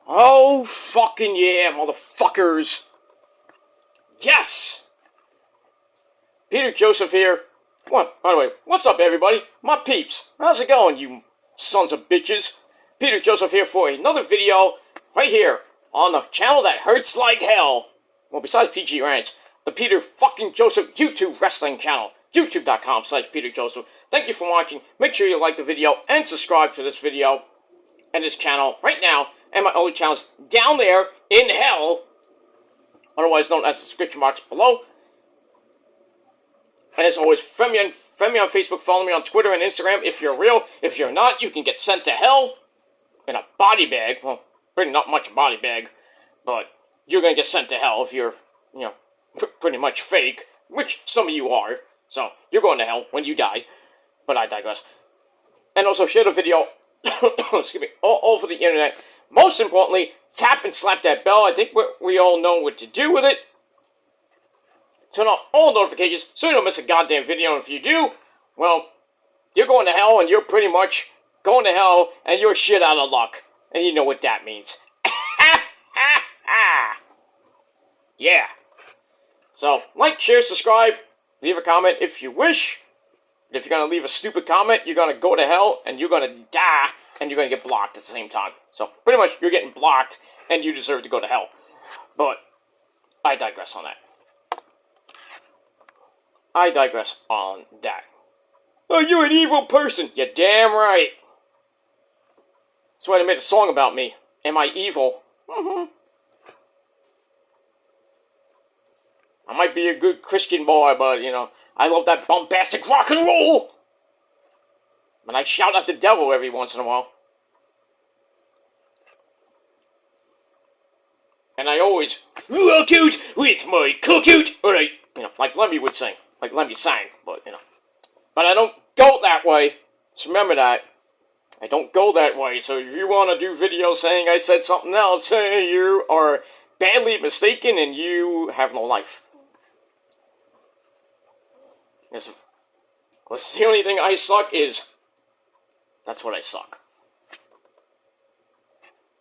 Oh, fucking yeah, motherfuckers. Yes! Peter Joseph here. What? By the way, what's up, everybody? My peeps. How's it going, you sons of bitches? Peter Joseph here for another video right here on the channel that hurts like hell. Well, besides PG Rants, the Peter fucking Joseph YouTube wrestling channel. YouTube.com/Peter Joseph. Thank you for watching. Make sure you like the video and subscribe to this video and this channel right now, and my other channels down there in hell, otherwise known as the description box below. And as always, friend me on Facebook, follow me on Twitter and Instagram if you're real. If you're not, you can get sent to hell in a body bag. Well, pretty not much a body bag, but you're gonna get sent to hell if you're, pretty much fake, which some of you are. So you're going to hell when you die. But I digress. And also share the video, excuse me, all over the internet. Most importantly, tap and slap that bell. I think we all know what to do with it. Turn on all notifications so you don't miss a goddamn video. And if you do, well, you're going to hell, and you're pretty much going to hell, and you're shit out of luck. And you know what that means. Yeah. So, like, share, subscribe, leave a comment if you wish. If you're going to leave a stupid comment, you're going to go to hell, and you're going to die, and you're going to get blocked at the same time. So, pretty much, you're getting blocked, and you deserve to go to hell. But, I digress on that. Oh, you're an evil person. You're damn right. That's why they made a song about me. Am I evil? Mm-hmm. I might be a good Christian boy, but, I love that bombastic rock and roll. And I shout at the devil every once in a while. And I always rock out with my cock out. Alright, like Lemmy would sing. Like Lemmy sang, but, But I don't go that way. Just remember that. I don't go that way, so if you want to do videos saying I said something else, you are badly mistaken and you have no life. Because the only thing I suck is, that's what I suck.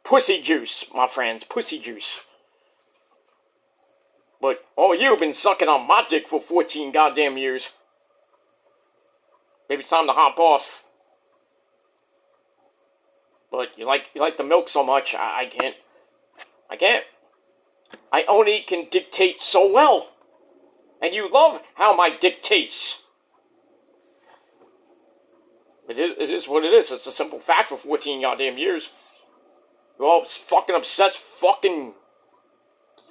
Pussy juice, my friends, pussy juice. But, you've been sucking on my dick for 14 goddamn years. Maybe it's time to hop off. But you like the milk so much, I can't. I only can dictate so well. And you love how my dick tastes. It is what it is. It's a simple fact for 14 goddamn years. You're all fucking obsessed fucking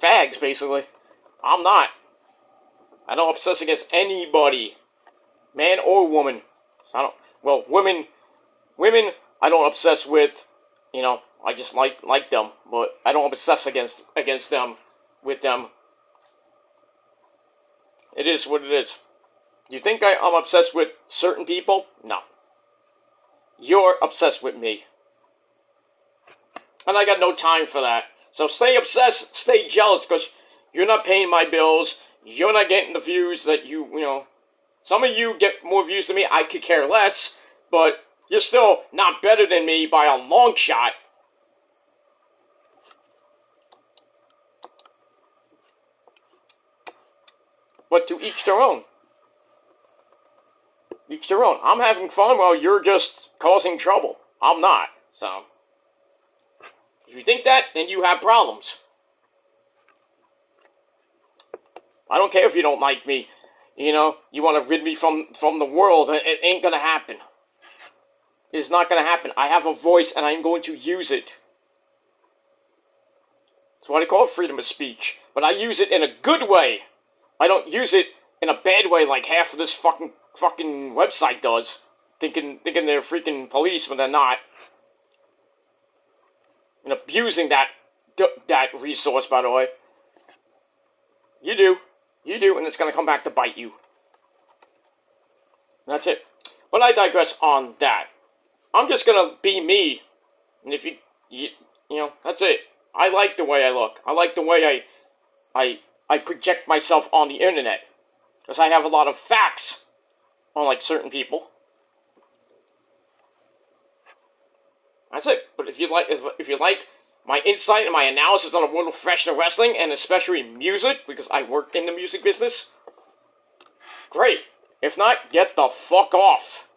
fags, basically. I'm not. I don't obsess against anybody. Man or woman. So women, I don't obsess with, I just like them, but I don't obsess against them, with them. It is what it is. You think I'm obsessed with certain people? No. You're obsessed with me. And I got no time for that. So stay obsessed, stay jealous, because you're not paying my bills, you're not getting the views that some of you get more views than me, I could care less, but you're still not better than me by a long shot. But to each their own. Each their own. I'm having fun while you're just causing trouble. I'm not, so. If you think that, then you have problems. I don't care if you don't like me. You want to rid me from the world. It ain't gonna happen. It's not gonna happen. I have a voice and I'm going to use it. That's why they call it freedom of speech. But I use it in a good way. I don't use it in a bad way like half of this fucking website does. Thinking they're freaking police when they're not. And abusing that resource, by the way. You do, and it's gonna come back to bite you. And that's it. But I digress on that. I'm just gonna be me, and if you that's it. I like the way I look. I like the way I project myself on the internet, because I have a lot of facts, unlike certain people. That's it. But if you like my insight and my analysis on the world of professional wrestling, and especially music, because I work in the music business, great. If not, get the fuck off.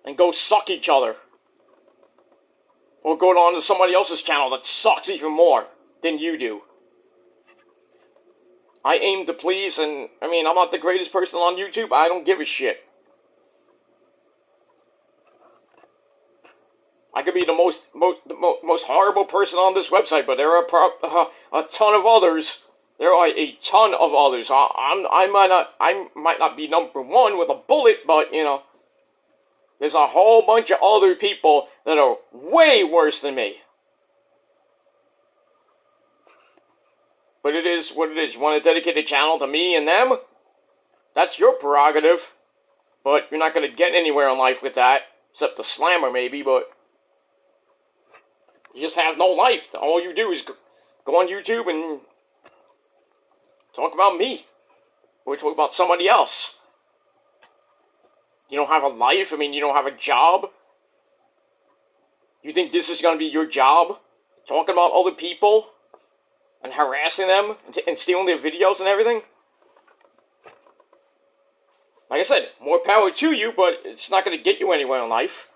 And go suck each other. Or go on to somebody else's channel that sucks even more than you do. I aim to please, and I mean, I'm not the greatest person on YouTube, I don't give a shit. I could be the most horrible person on this website, but there are a ton of others. There are a ton of others. I might not be number one with a bullet, but you know, there's a whole bunch of other people that are way worse than me. But it is what it is. You want to dedicate a channel to me and them? That's your prerogative. But you're not going to get anywhere in life with that. Except the slammer, maybe, but you just have no life. All you do is go on YouTube and talk about me. Or talk about somebody else. You don't have a life? I mean, you don't have a job? You think this is going to be your job? Talking about other people? And harassing them? And stealing their videos and everything? Like I said, more power to you, but it's not going to get you anywhere in life.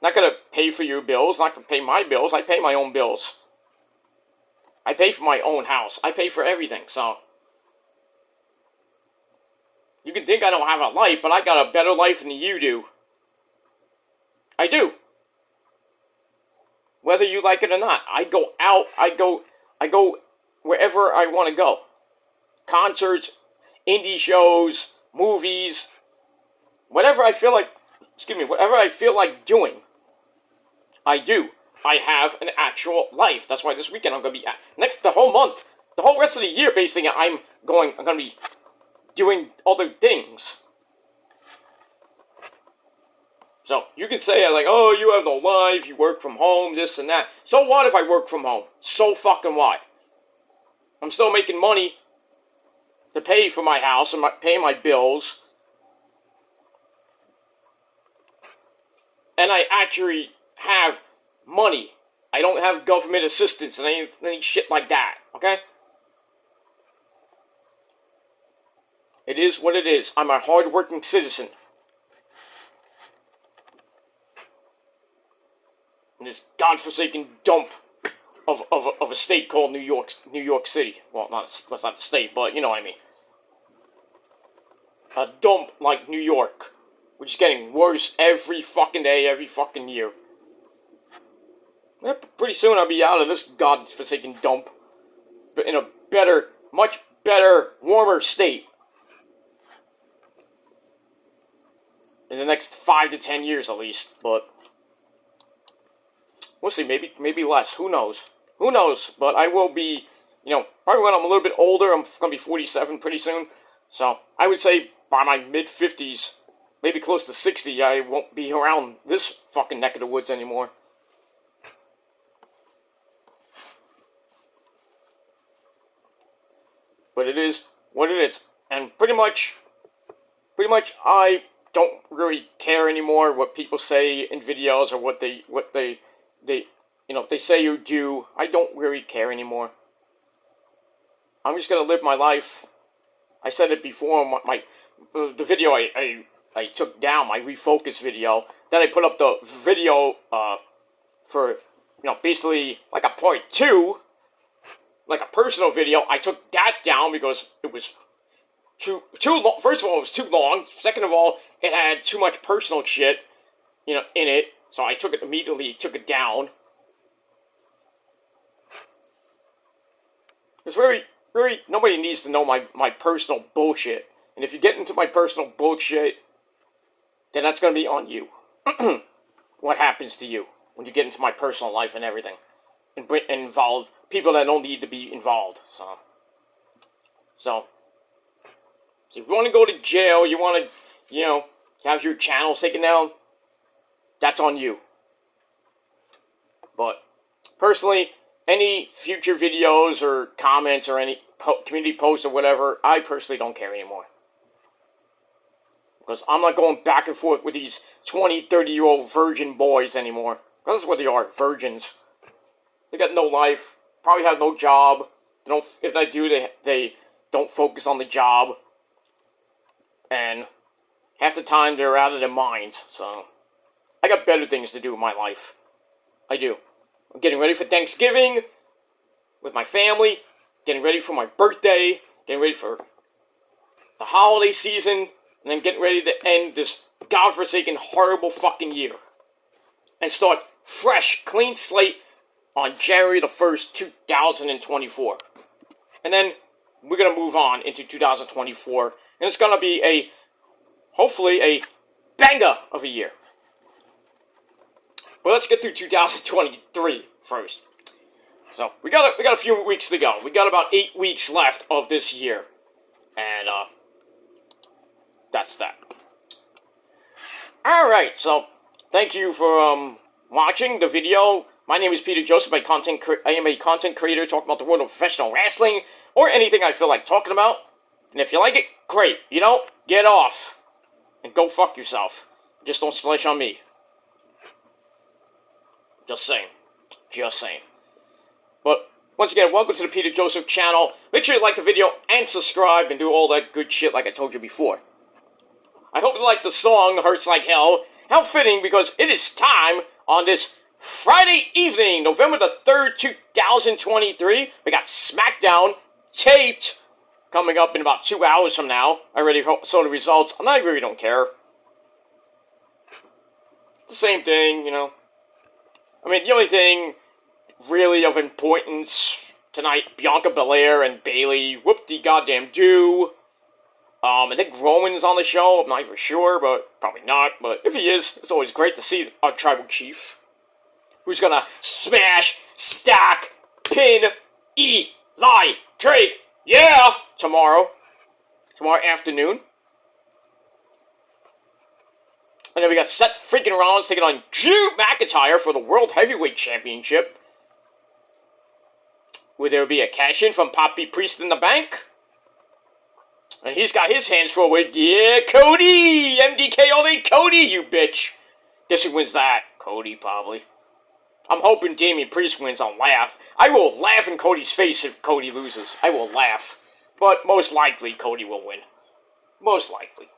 Not going to pay for your bills, not going to pay my bills. I pay my own bills. I pay for my own house. I pay for everything, so. You can think I don't have a life, but I got a better life than you do. I do. Whether you like it or not. I go out, I go wherever I want to go. Concerts, indie shows, movies, whatever I feel like, whatever I feel like doing, I do. I have an actual life. That's why this weekend I'm going to be, the whole month, the whole rest of the year, basically, I'm going to be doing other things. So, you can say, like, oh, you have no life, you work from home, this and that. So what if I work from home? So fucking what? I'm still making money to pay for my house and pay my bills. And I actually have money. I don't have government assistance and any shit like that, okay? It is what it is. I'm a hard-working citizen. In this godforsaken dump of a state called New York City. Well, that's not the state, but you know what I mean. A dump like New York, which is getting worse every fucking day, every fucking year. Pretty soon I'll be out of this godforsaken dump, but in a better, much better, warmer state. In the next 5 to 10 years at least, but we'll see, maybe less, who knows? Who knows, but I will be, probably when I'm a little bit older, I'm going to be 47 pretty soon, so I would say by my mid-50s, maybe close to 60, I won't be around this fucking neck of the woods anymore. But it is what it is, and pretty much, I don't really care anymore what people say in videos or what they they say or do. I don't really care anymore. I'm just gonna live my life. I said it before. The video I took down, my refocus video. Then I put up the video for basically like a part 2, like a personal video. I took that down because it was too long. First of all, it was too long. Second of all, it had too much personal shit, in it. So I took it down. It's very, nobody needs to know my personal bullshit. And if you get into my personal bullshit, then that's going to be on you. What happens to you when you get into my personal life and everything. And involve people that don't need to be involved. So if you want to go to jail, you want to, have your channels taken down, that's on you. But personally, any future videos or comments or any community posts or whatever, I personally don't care anymore. Because I'm not going back and forth with these 20, 30-year-old virgin boys anymore. That's what they are, virgins. They got no life. Probably have no job. They don't. If they do, they don't focus on the job. And half the time they're out of their minds. So I got better things to do in my life. I do. I'm getting ready for Thanksgiving with my family. Getting ready for my birthday. Getting ready for the holiday season. And then getting ready to end this godforsaken, horrible fucking year. And start fresh, clean slate on January the 1st, 2024. And then we're going to move on into 2024. And it's going to be hopefully a banger of a year. But let's get through 2023 first. So, we got a few weeks to go. We got about 8 weeks left of this year. And, that's that. Alright, so, thank you for, watching the video. My name is Peter Joseph. I am a content creator talking about the world of professional wrestling, or anything I feel like talking about. And if you like it, great. You don't, get off. And go fuck yourself. Just don't splash on me. Just saying. Just saying. But, once again, welcome to the Peter Joseph channel. Make sure you like the video and subscribe and do all that good shit like I told you before. I hope you like the song, Hurts Like Hell. How fitting, because it is time on this Friday evening, November the 3rd, 2023. We got SmackDown taped coming up in about 2 hours from now. I already saw the results, and I really don't care. The same thing, you know. I mean, the only thing really of importance tonight, Bianca Belair and Bayley, whoop-de-goddamn do. I think Roman's on the show, I'm not even sure, but probably not. But if he is, it's always great to see our tribal chief. Who's gonna smash, stack, pin, Eli Drake, yeah, tomorrow afternoon. And then we got Seth freaking Rollins taking on Drew McIntyre for the World Heavyweight Championship. Would there be a cash-in from Poppy Priest in the bank? And he's got his hands full with, yeah, Cody! MDK only Cody, you bitch! Guess who wins that? Cody, probably. I'm hoping Damian Priest wins. I'll laugh. I will laugh in Cody's face if Cody loses. I will laugh. But most likely, Cody will win. Most likely.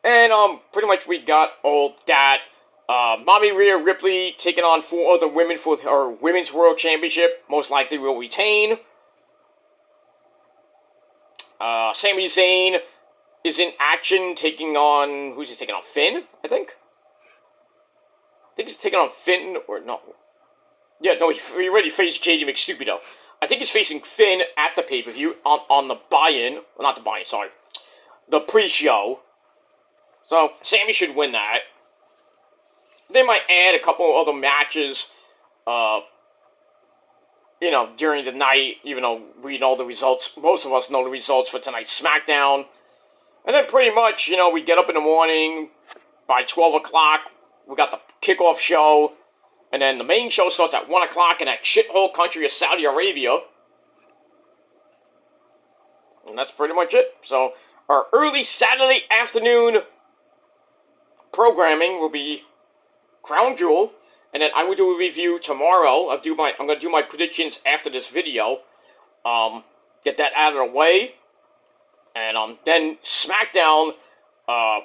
And, pretty much we got all that. Mommy Rhea Ripley taking on 4 other women for her Women's World Championship. Most likely will retain. Sami Zayn is in action taking on... Who's he taking on? Finn, I think? I think he's taking on Finn, or no. Yeah, no, he already faced JD McStupido. I think he's facing Finn at the pay-per-view on the buy-in. Well, not the buy-in, sorry. The pre-show. So, Sami should win that. They might add a couple other matches, you know, during the night, even though we know the results. Most of us know the results for tonight's SmackDown. And then pretty much, you know, we get up in the morning by 12 o'clock. We got the kickoff show. And then the main show starts at 1 o'clock in that shithole country of Saudi Arabia. And that's pretty much it. So, our early Saturday afternoon programming will be Crown Jewel. And then I will do a review tomorrow. I'm going to do my predictions after this video. Get that out of the way. And then SmackDown, your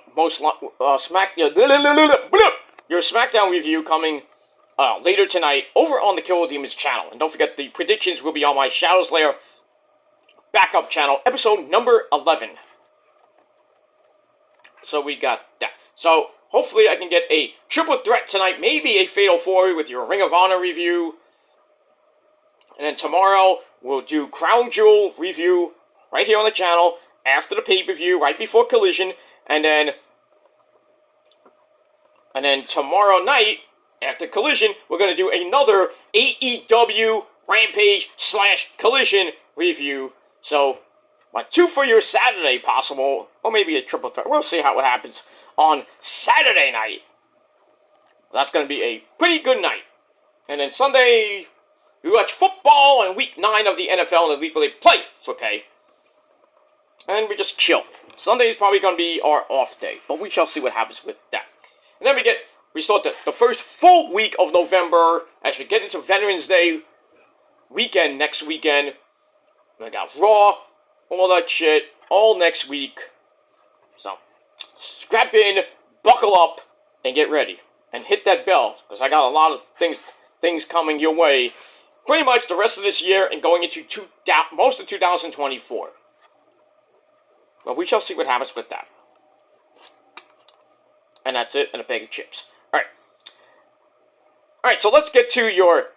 SmackDown review coming later tonight over on the Killer Demons channel. And don't forget, the predictions will be on my Shadows Lair backup channel, episode number 11. So we got that. So hopefully I can get a triple threat tonight, maybe a Fatal 4 with your Ring of Honor review. And then tomorrow we'll do Crown Jewel review right here on the channel after the pay-per-view, right before Collision. And then tomorrow night, after Collision, we're going to do another AEW Rampage / Collision review. So, 2 for your Saturday possible, or maybe a triple threat. We'll see how it happens on Saturday night. That's going to be a pretty good night. And then Sunday, we watch football and week 9 of the NFL and the league where they play for pay. And we just chill. Sunday is probably going to be our off day, but we shall see what happens with that. And then we get we start the first full week of November as we get into Veterans Day weekend next weekend. I got Raw, all that shit, all next week. So, strap in, buckle up, and get ready. And hit that bell, because I got a lot of things coming your way. Pretty much the rest of this year and going into most of 2024. Well, we shall see what happens with that. And that's it, and a bag of chips. Alright, so let's get to your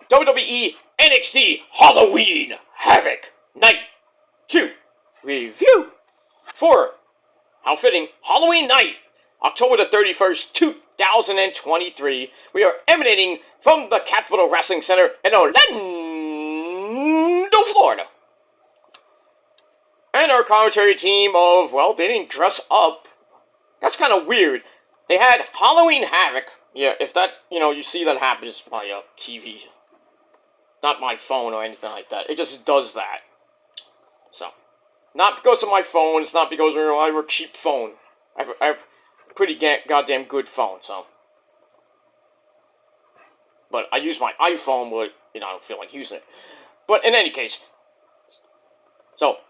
WWE NXT Halloween Havoc Night 2 review for, how fitting, Halloween night, October the 31st, 2023. We are emanating from the Capitol Wrestling Center in Orlando, Florida. And our commentary team of, well, they didn't dress up. That's kind of weird. They had Halloween Havoc. Yeah, if that, you see that happen, it's my TV. Not my phone or anything like that. It just does that. So, not because of my phone. It's not because I have a cheap phone. I have a pretty goddamn good phone, so. But I use my iPhone, but, I don't feel like using it. But in any case. So,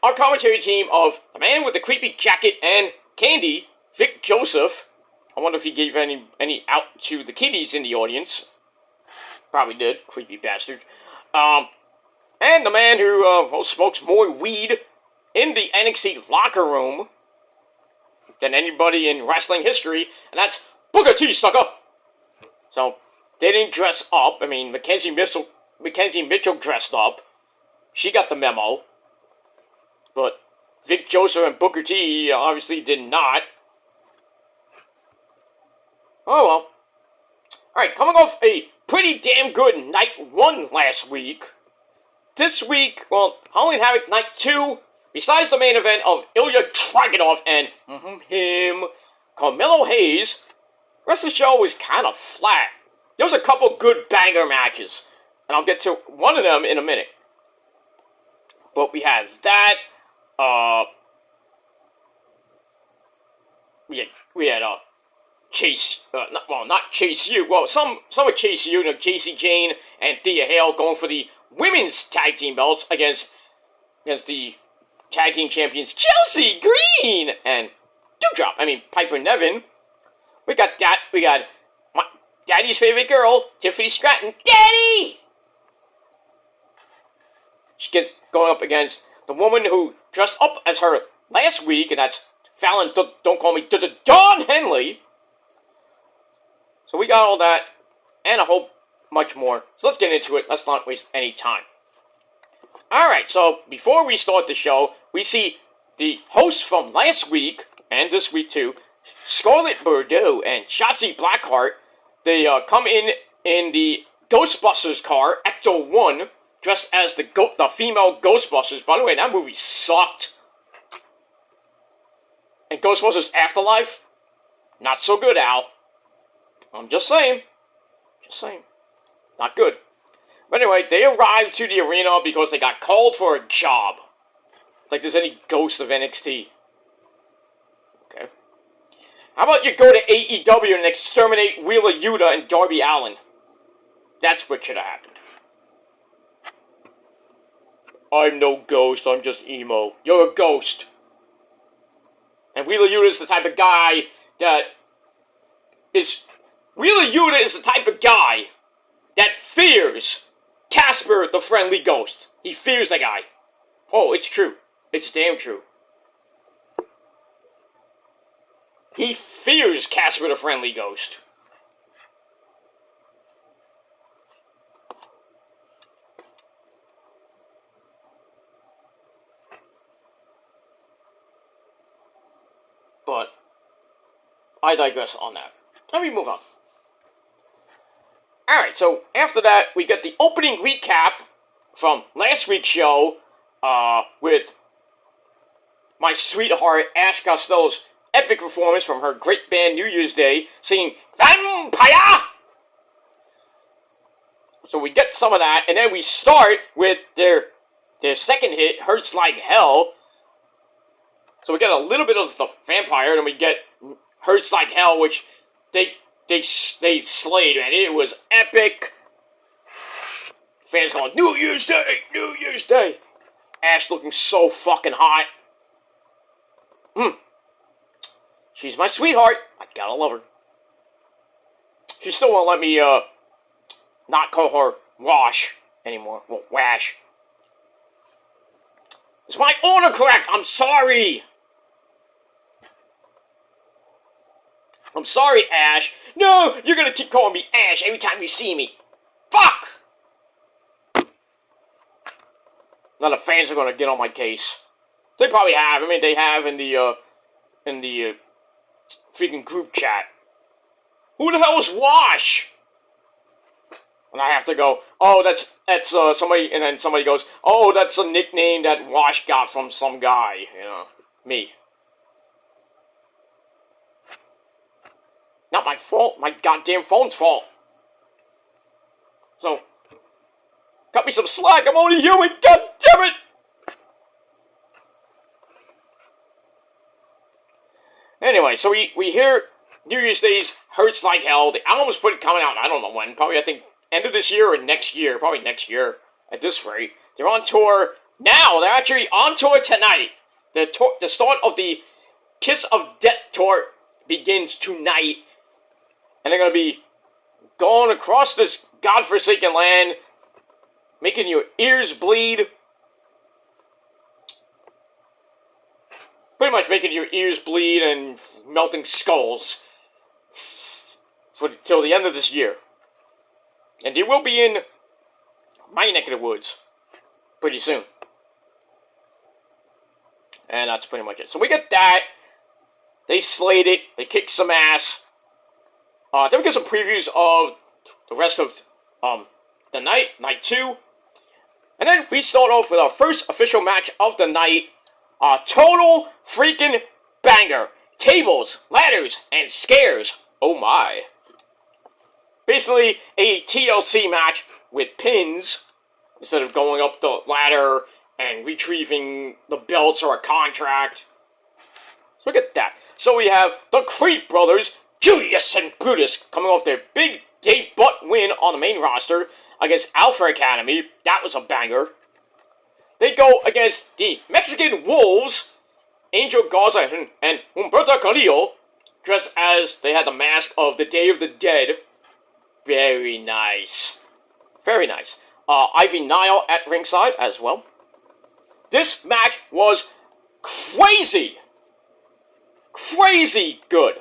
our commentary team of the man with the creepy jacket and candy, Vic Joseph. I wonder if he gave any out to the kiddies in the audience. Probably did. Creepy bastard. And the man who smokes more weed in the NXT locker room than anybody in wrestling history, and that's Booker T, sucker! So, they didn't dress up. I mean, Mackenzie Mitchell dressed up. She got the memo. But Vic Joseph and Booker T obviously did not. Oh well. Alright, coming off a pretty damn good night 1 last week. This week, well, Halloween Havoc night 2, besides the main event of Ilya Dragunov and him, Carmelo Hayes, the rest of the show was kind of flat. There was a couple good banger matches, and I'll get to one of them in a minute. But we had that. We had Chase, not Chase U. Well, some would Chase U, JC Jane and Thea Hale going for the women's tag team belts against the tag team champions Chelsea Green and Piper Niven. We got my daddy's favorite girl, Tiffany Stratton. Daddy! She gets going up against the woman who dressed up as her last week, and that's Fallon, don't call me, Dawn Henley. So we got all that, and a whole much more. So let's get into it. Let's not waste any time. Alright, so before we start the show, we see the hosts from last week, and this week too, Scarlett Bordeaux and Shotzi Blackheart. They come in the Ghostbusters car, Ecto 1, dressed as the female Ghostbusters. By the way, that movie sucked. And Ghostbusters Afterlife, not so good, Al. I'm just saying. Not good. But anyway, they arrived to the arena because they got called for a job. Like there's any ghost of NXT. Okay. How about you go to AEW and exterminate Wheeler Yuta and Darby Allin? That's what should have happened. I'm no ghost, I'm just emo. You're a ghost. And Wheeler Yuta is the type of guy that fears Casper the Friendly Ghost. He fears that guy. Oh, it's true. It's damn true. He fears Casper the Friendly Ghost. But I digress on that. Let me move on. Alright, so after that, we get the opening recap from last week's show with my sweetheart Ash Costello's epic performance from her great band New Year's Day singing Vampire! So we get some of that, and then we start with their second hit, Hurts Like Hell. So we get a little bit of the Vampire, and we get Hurts Like Hell, which they they slayed, man. It was epic. Fans going, New Year's Day, New Year's Day. Ash looking so fucking hot. She's my sweetheart. I gotta love her. She still won't let me, not call her Wash anymore. Well, Wash. Is my order correct? I'm sorry. I'm sorry, Ash. No, you're gonna keep calling me Ash every time you see me. Fuck! Now the fans are gonna get on my case. They probably have. I mean, they have in the freaking group chat. Who the hell is Wash? And I have to go, oh, that's somebody, and then somebody goes, oh, that's a nickname that Wash got from some guy, you know, me. Not my fault, my goddamn phone's fault. So, cut me some slack, I'm only human, god damn it! Anyway, so we hear New Year's Day's hurts like hell. The album was coming out, I don't know when, probably I think end of this year or next year, probably next year at this rate. They're on tour now, they're actually on tour tonight. The start of the Kiss of Death tour begins tonight. And they're going to be going across this godforsaken land, making your ears bleed. Pretty much making your ears bleed and melting skulls till the end of this year. And they will be in my neck of the woods pretty soon. And that's pretty much it. So we get that. They slayed it. They kicked some ass. Then we get some previews of the rest of the night 2. And then we start off with our first official match of the night. A total freaking banger. Tables, ladders, and scares. Oh my. Basically, a TLC match with pins, instead of going up the ladder and retrieving the belts or a contract. So look at that. So we have the Creed brothers, Julius and Brutus, coming off their big debut win on the main roster against Alpha Academy. That was a banger. They go against the Mexican Wolves, Angel Garza and Humberto Carrillo, dressed as they had the mask of the Day of the Dead. Very nice. Very nice. Ivy Nile at ringside as well. This match was crazy. Crazy good.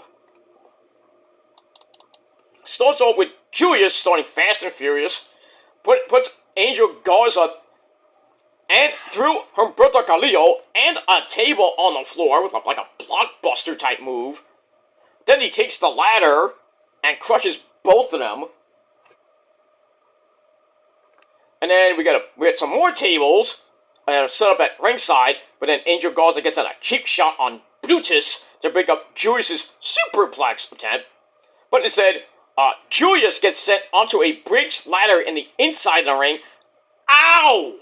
Starts off with Julius starting fast and furious. Puts Angel Garza and threw Humberto Carrillo and a table on the floor with like a blockbuster type move. Then he takes the ladder and crushes both of them. And then we had some more tables set up at ringside, but then Angel Garza gets a cheap shot on Brutus to break up Julius' superplex attempt. But instead, Julius gets sent onto a bridge ladder in the inside of the ring. Ow!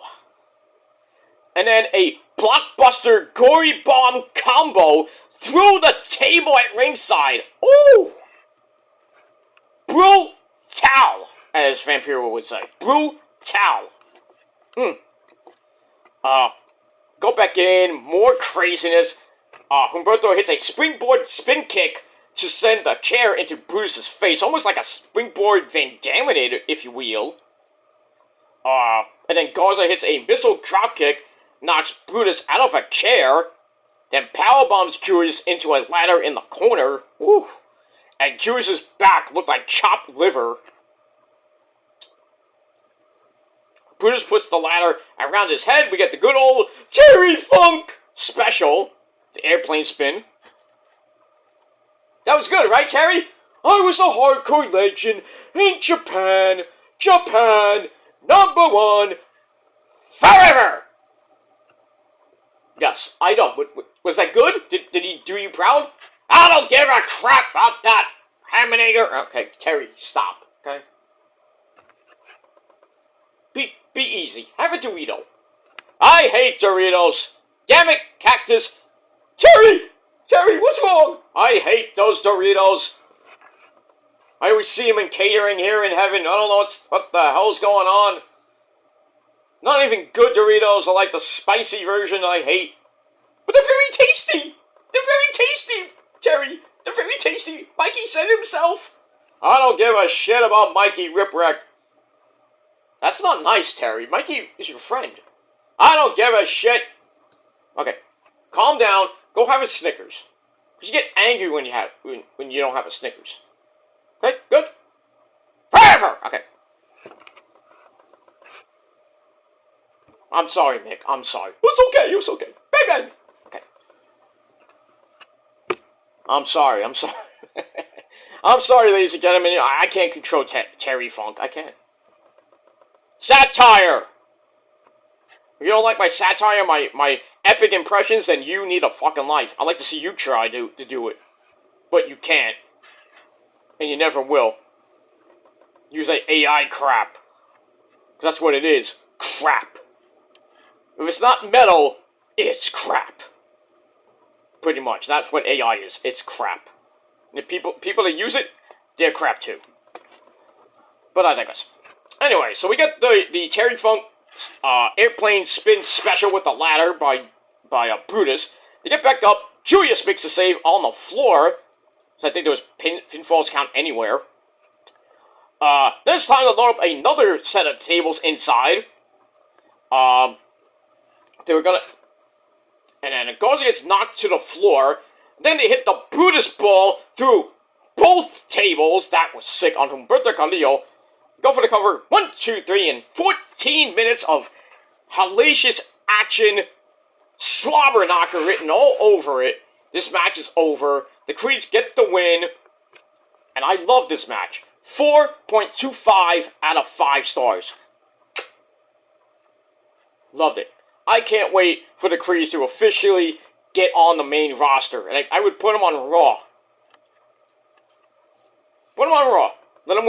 And then a blockbuster gory bomb combo through the table at ringside. Ooh! Brutal, as Vampiro would say. Brutal. Go back in, more craziness. Humberto hits a springboard spin kick to send the chair into Brutus' face, almost like a springboard Van Daminator, if you will. And then Garza hits a missile drop kick, knocks Brutus out of a chair, then powerbombs Julius into a ladder in the corner. Woo. And Julius' back looked like chopped liver. Brutus puts the ladder around his head. We get the good old Terry Funk special, the airplane spin. That was good, right, Terry? I was a hardcore legend in Japan. Japan, #1, forever. Yes, I know. Was that good? Did he do you proud? I don't give a crap about that, Haminator. Okay, Terry, stop. Okay. Be easy. Have a Dorito. I hate Doritos. Damn it, Cactus. Terry, what's wrong? I hate those Doritos. I always see him in catering here in heaven. I don't know what the hell's going on. Not even good Doritos. I like the spicy version I hate. But they're very tasty. They're very tasty, Terry. They're very tasty. Mikey said it himself. I don't give a shit about Mikey Ripwreck. That's not nice, Terry. Mikey is your friend. I don't give a shit. Okay, calm down. Go have a Snickers. Because you get angry when you don't have a Snickers. Okay, good. Forever. Okay. I'm sorry, Mick. I'm sorry. It's okay. It's okay. Bang, bang. Okay. I'm sorry. I'm sorry. I'm sorry, ladies and gentlemen. I can't control Terry Funk. I can't. Satire. If you don't like my satire, my epic impressions, then you need a fucking life. I'd like to see you try to do it. But you can't. And you never will. Use that AI crap. Because that's what it is. Crap. If it's not metal, it's crap. Pretty much. That's what AI is. It's crap. And the people that use it, they're crap too. But I digress. Anyway, so we got the Terry Funk airplane spin special with the ladder by Brutus. They get back up. Julius makes a save on the floor. So I think there was pinfalls count anywhere. Then it's time to load up another set of tables inside. They were gonna... And then Garza gets knocked to the floor. Then they hit the Brutus ball through both tables. That was sick on Humberto Carrillo. Go for the cover. 1, 2, 3, and 14 minutes of hellacious action. Slobber knocker written all over it. This match is over. The Creeds get the win. And I love this match. 4.25 out of 5 stars. Loved it. I can't wait for the Creeds to officially get on the main roster. And I would put them on Raw. Put them on Raw. Let them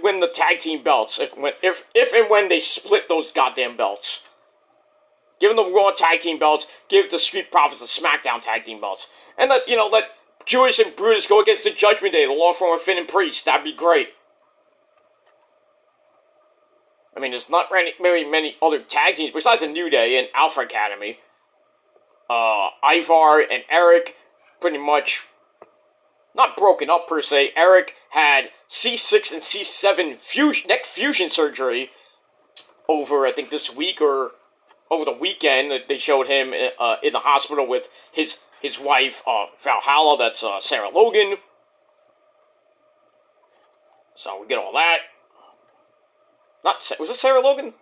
win the tag team belts. If and when they split those goddamn belts. Give them the Raw tag team belts. Give the Street Profits the SmackDown tag team belts. And let Julius and Brutus go against the Judgment Day, the Law Firm of Finn and Priest. That'd be great. I mean, there's not very many other tag teams besides the New Day and Alpha Academy. Ivar and Eric pretty much not broken up per se. Eric had C6 and C7 neck fusion surgery over, I think, this week or over the weekend. They showed him in the hospital with his wife, Valhalla. That's Sarah Logan. So we get all that. Was it Sarah Logan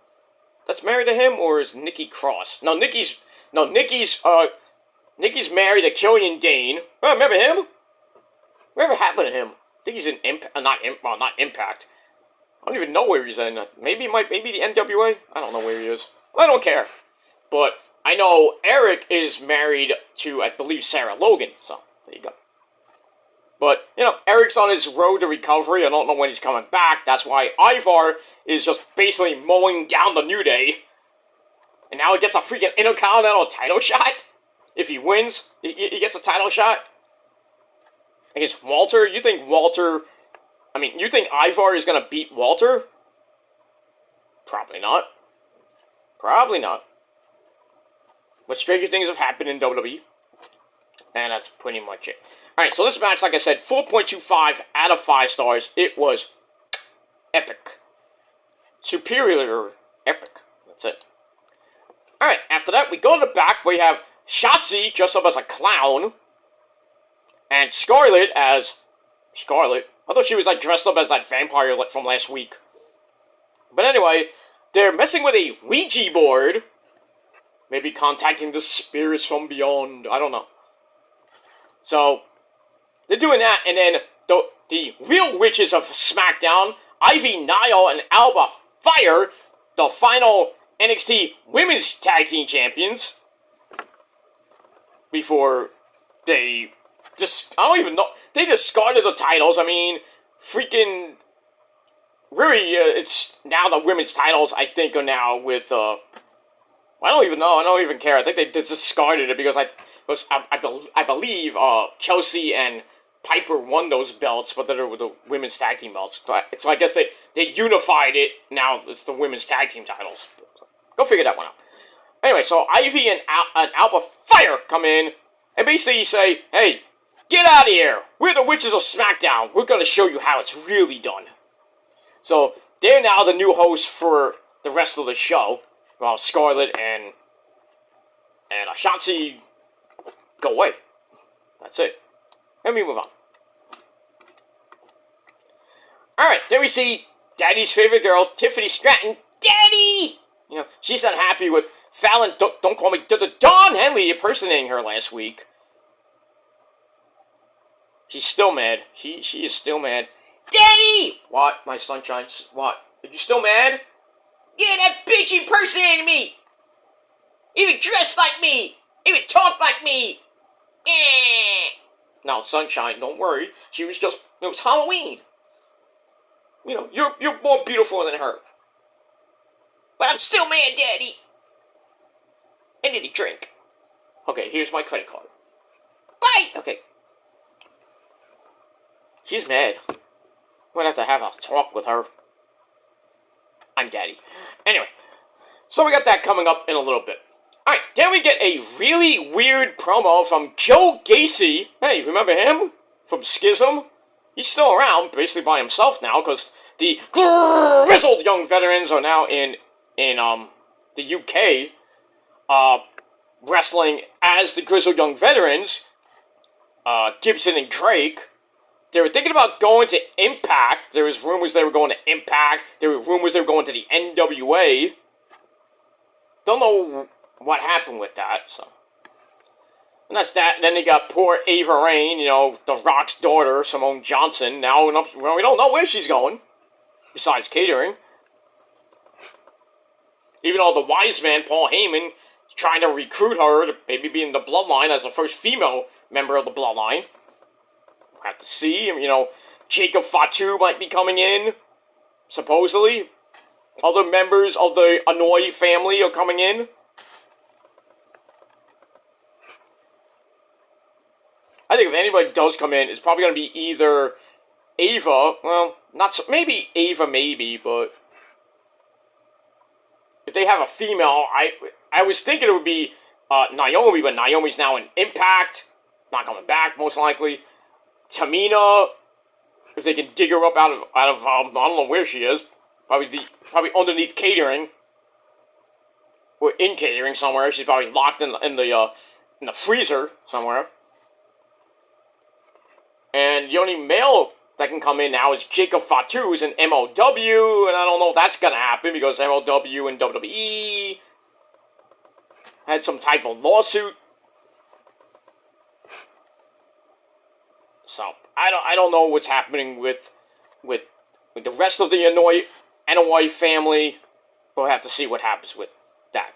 that's married to him, or is Nikki Cross? Nikki's married to Killian Dane. Oh, remember him? Whatever happened to him? I think he's in not Impact. I don't even know where he's in. Maybe the NWA? I don't know where he is. I don't care. But I know Eric is married to, I believe, Sarah Logan. So, there you go. But, Eric's on his road to recovery. I don't know when he's coming back. That's why Ivar is just basically mowing down the New Day. And now he gets a freaking Intercontinental title shot. If he wins, he gets a title shot. Against Walter? You think Ivar is going to beat Walter? Probably not. Probably not. But stranger things have happened in WWE. And that's pretty much it. Alright, so this match, like I said, 4.25 out of 5 stars. It was epic. Superior epic. That's it. Alright, after that, we go to the back. We have Shotzi dressed up as a clown. And Scarlett as Scarlett. I thought she was dressed up as that vampire from last week. But anyway, they're messing with a Ouija board. Maybe contacting the spirits from beyond. I don't know. So, they're doing that, and then the real witches of SmackDown, Ivy Nile and Alba Fire, the final NXT Women's Tag Team Champions, before they I don't even know, they discarded the titles. I mean, freaking, really, it's now the women's titles, I think, are now with, I don't even know, I don't even care. I think they discarded it because I believe Chelsea and Piper won those belts, but they're the women's tag team belts. So I guess they unified it. Now it's the women's tag team titles. Go figure that one out. Anyway, so Ivy and Alpha Fire come in and basically say, hey, get out of here. We're the Witches of SmackDown. We're going to show you how it's really done. So they're now the new hosts for the rest of the show. While Scarlett and Shotzi go away. That's it. Let me move on. Alright, then we see Daddy's favorite girl, Tiffany Stratton. Daddy! You know, she's not happy with Fallon, don't call me Don Henley impersonating her last week. She's still mad. She is still mad. Daddy! What, my sunshine? What? Are you still mad? Yeah, that bitch impersonated me! Even dressed like me! Even talked like me! Now, sunshine, don't worry. She was just, it was Halloween. You know, you're more beautiful than her. But I'm still mad, Daddy. I need a drink. Okay, here's my credit card. Bye! Okay. She's mad. I'm gonna have to have a talk with her. I'm Daddy. Anyway, so we got that coming up in a little bit. Alright, then we get a really weird promo from Joe Gacy. Hey, remember him? From Schism? He's still around, basically by himself now, because the grizzled young veterans are now in the UK, wrestling as the grizzled young veterans, Gibson and Drake. They were thinking about going to Impact. There was rumors they were going to Impact. There were rumors they were going to the NWA. Don't know what happened with that, so. And that's that. And then they got poor Ava Raine, you know, The Rock's daughter, Simone Johnson. Now, we don't know where she's going, besides catering. Even though the wise man, Paul Heyman, is trying to recruit her to maybe be in the Bloodline as the first female member of the Bloodline. We'll have to see. You know, Jacob Fatu might be coming in, supposedly. Other members of the Anoa'i family are coming in. I think if anybody does come in, it's probably going to be either Ava, well, not so, maybe Ava, but if they have a female, I was thinking it would be Naomi, but Naomi's now in Impact, not coming back, most likely. Tamina, if they can dig her up out of I don't know where she is, probably underneath catering, or in catering somewhere. She's probably locked in the freezer somewhere. And the only male that can come in now is Jacob Fatu, who's in MOW, and I don't know if that's going to happen, because MOW and WWE had some type of lawsuit. So, I don't know what's happening with the rest of the Anoa'i family, but we'll have to see what happens with that.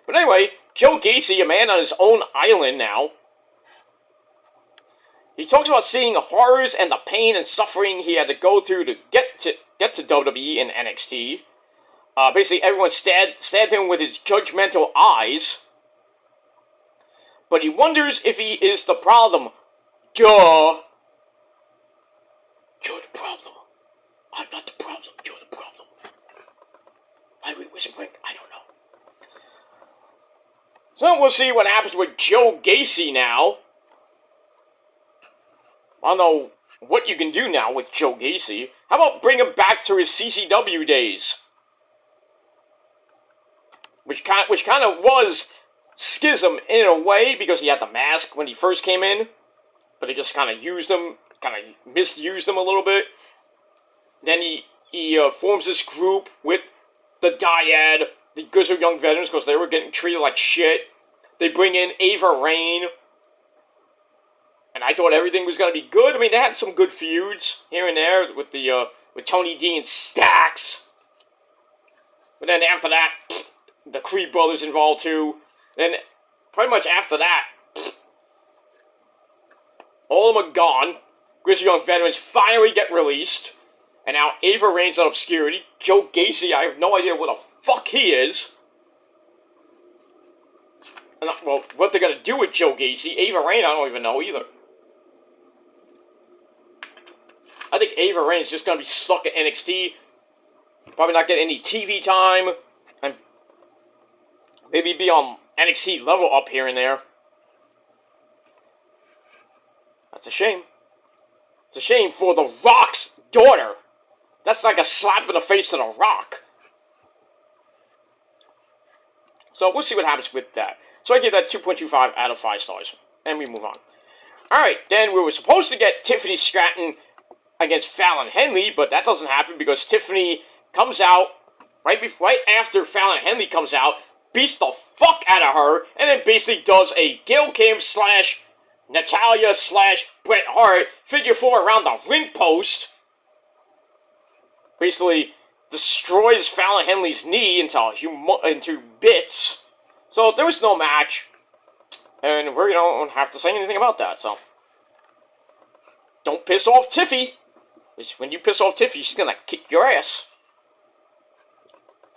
But anyway, Joe Gacy, a man on his own island now, he talks about seeing the horrors and the pain and suffering he had to go through to get to WWE and NXT. Basically, everyone stabbed him with his judgmental eyes. But he wonders if he is the problem. Duh. You're the problem. I'm not the problem. You're the problem. Why are we whispering? I don't know. So we'll see what happens with Joe Gacy now. I don't know what you can do now with Joe Gacy. How about bring him back to his CCW days? Which kind of was Schism in a way, because he had the mask when he first came in. But they just kind of used him, kind of misused him a little bit. Then he forms this group with the Dyad, the Grizzled Young Veterans, because they were getting treated like shit. They bring in Ava Raine. And I thought everything was going to be good. I mean, they had some good feuds here and there with with Tony D and Stax. But then after that, the Creed brothers involved too. Then pretty much after that, all of them are gone. Grizzly Young Veterans finally get released. And now Ava Raine's in obscurity. Joe Gacy, I have no idea what the fuck he is. And, well, what they're going to do with Joe Gacy, Ava Raine, I don't even know either. I think Ava Raine is just going to be stuck at NXT. Probably not get any TV time. And maybe be on NXT level up here and there. That's a shame. It's a shame for The Rock's daughter. That's like a slap in the face to The Rock. So we'll see what happens with that. So I give that 2.25 out of 5 stars. And we move on. Alright, then we were supposed to get Tiffany Stratton against Fallon Henley, but that doesn't happen because Tiffany comes out right after Fallon Henley comes out, beats the fuck out of her, and then basically does a Gail Kim / Natalia / Bret Hart figure 4 around the ring post. Basically destroys Fallon Henley's knee into bits. So there was no match. And we don't have to say anything about that, so. Don't piss off Tiffy. Because when you piss off Tiffy, she's gonna kick your ass.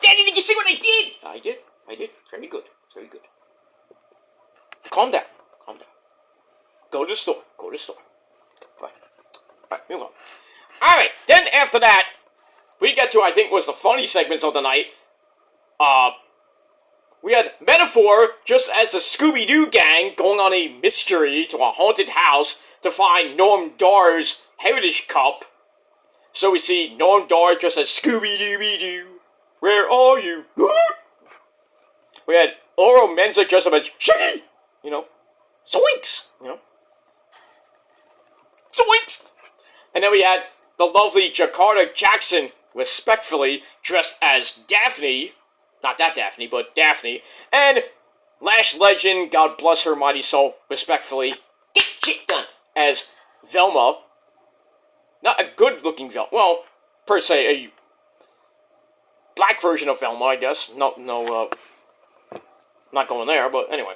Daddy, did you see what I did? I did. Very good. Calm down. Go to the store. Fine. Alright, move on. Alright, then after that, we get to, I think, was the funny segments of the night. We had Metaphor, just as the Scooby-Doo gang, going on a mystery to a haunted house to find Noam Dar's Heritage Cup. So we see Noam Dar just as Scooby-Dooby-Doo. Where are you? We had Oro Menza dressed up as Shiggy. Zoinks. Zoinks. And then we had the lovely Jakarta Jackson, respectfully dressed as Daphne. Not that Daphne, but Daphne. And Lash Legend, God bless her mighty soul, respectfully, get shit done, as Velma. Not a good-looking Velma. Well, per se, a black version of Velma, I guess. No, not going there, but anyway.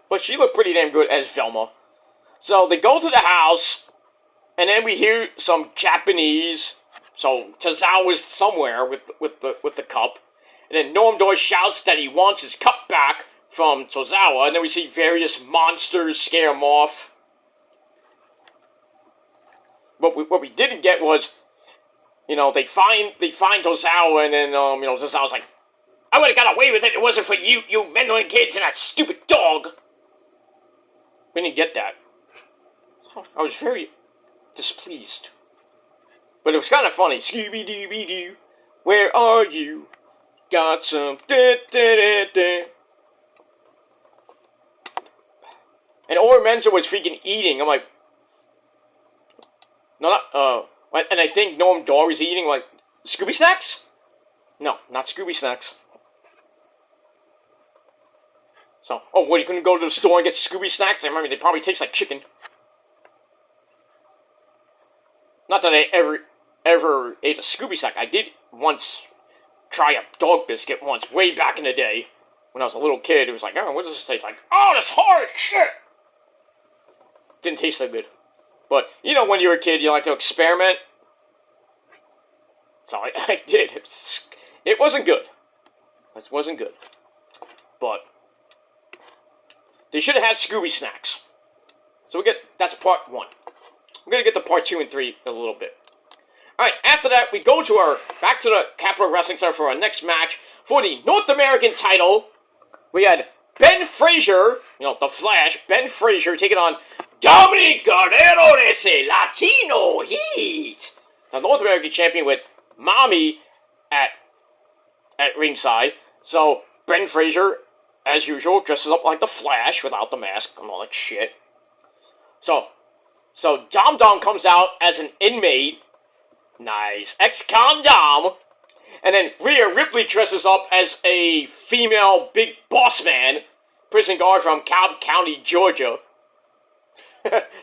But she looked pretty damn good as Velma. So they go to the house, and then we hear some Japanese. So Tozawa's somewhere with the cup. And then Noam Dar shouts that he wants his cup back from Tozawa, and then we see various monsters scare him off. What we didn't get was, they find Tozawa, and then Tozawa's like, I would have got away with it if it wasn't for you meddling kids and that stupid dog. We didn't get that. So I was very displeased. But it was kind of funny. Scooby-Dooby-Doo, where are you? Got some da-da-da-da. And Oro Menza was freaking eating. I'm like, no, not, and I think Noam Dar was eating, like, Scooby Snacks? No, not Scooby Snacks. So, what, you couldn't go to the store and get Scooby Snacks? I remember they probably taste like chicken. Not that I ever ate a Scooby Snack. I did once try a dog biscuit once, way back in the day. When I was a little kid, it was like, oh, what does this taste like? Oh, that's hard shit! Didn't taste so good. But, when you were a kid, you like to experiment. So I did. It wasn't good. It wasn't good. But they should have had Scooby Snacks. So that's part 1. We're going to get to part 2 and 3 in a little bit. Alright, after that, we go back to the Capitol Wrestling Center for our next match for the North American title. We had Ben Frazier, the Flash, Ben Frazier taking on Dominic Guerrero de ese Latino Heat. The North American champion with Mommy at ringside. So, Ben Frazier, as usual, dresses up like the Flash without the mask and all that shit. So Dom Dom comes out as an inmate. Nice. Ex-con Dom. And then Rhea Ripley dresses up as a female big boss man. Prison guard from Cobb County, Georgia.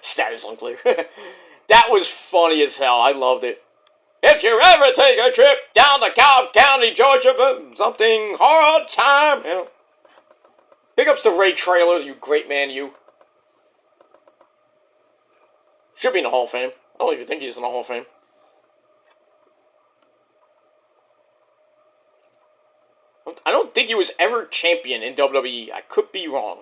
Status unclear. That was funny as hell. I loved it. If you ever take a trip down to Cobb County, Georgia, for something hard time, Pick up the Ray trailer, you great man, you. Should be in the Hall of Fame. I don't even think he's in the Hall of Fame. I don't think he was ever champion in WWE. I could be wrong.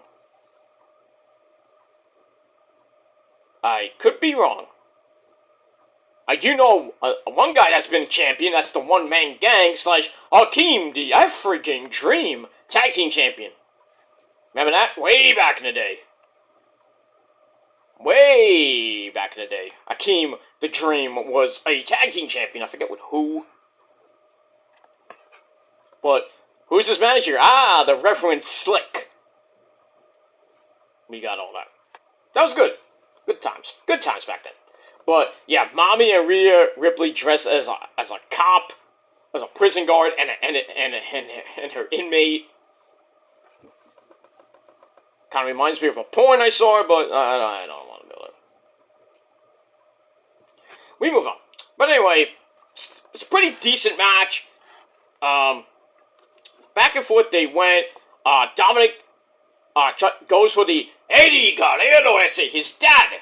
I do know one guy that's been champion. That's the One Man Gang / Akeem, the African Dream Tag Team Champion. Remember that? Way back in the day. Way back in the day. Akeem, the Dream, was a tag team champion. I forget with who. But who's his manager? Ah, the Reverend Slick. We got all that. That was good. Good times. Good times back then. But yeah, Mommy and Rhea Ripley dressed as a cop, as a prison guard, and her inmate. Kind of reminds me of a porn I saw, but I don't want to go there. We move on. But anyway, it's a pretty decent match. Back and forth they went. Dominic goes for the Eddie Guerrero essay, his dad.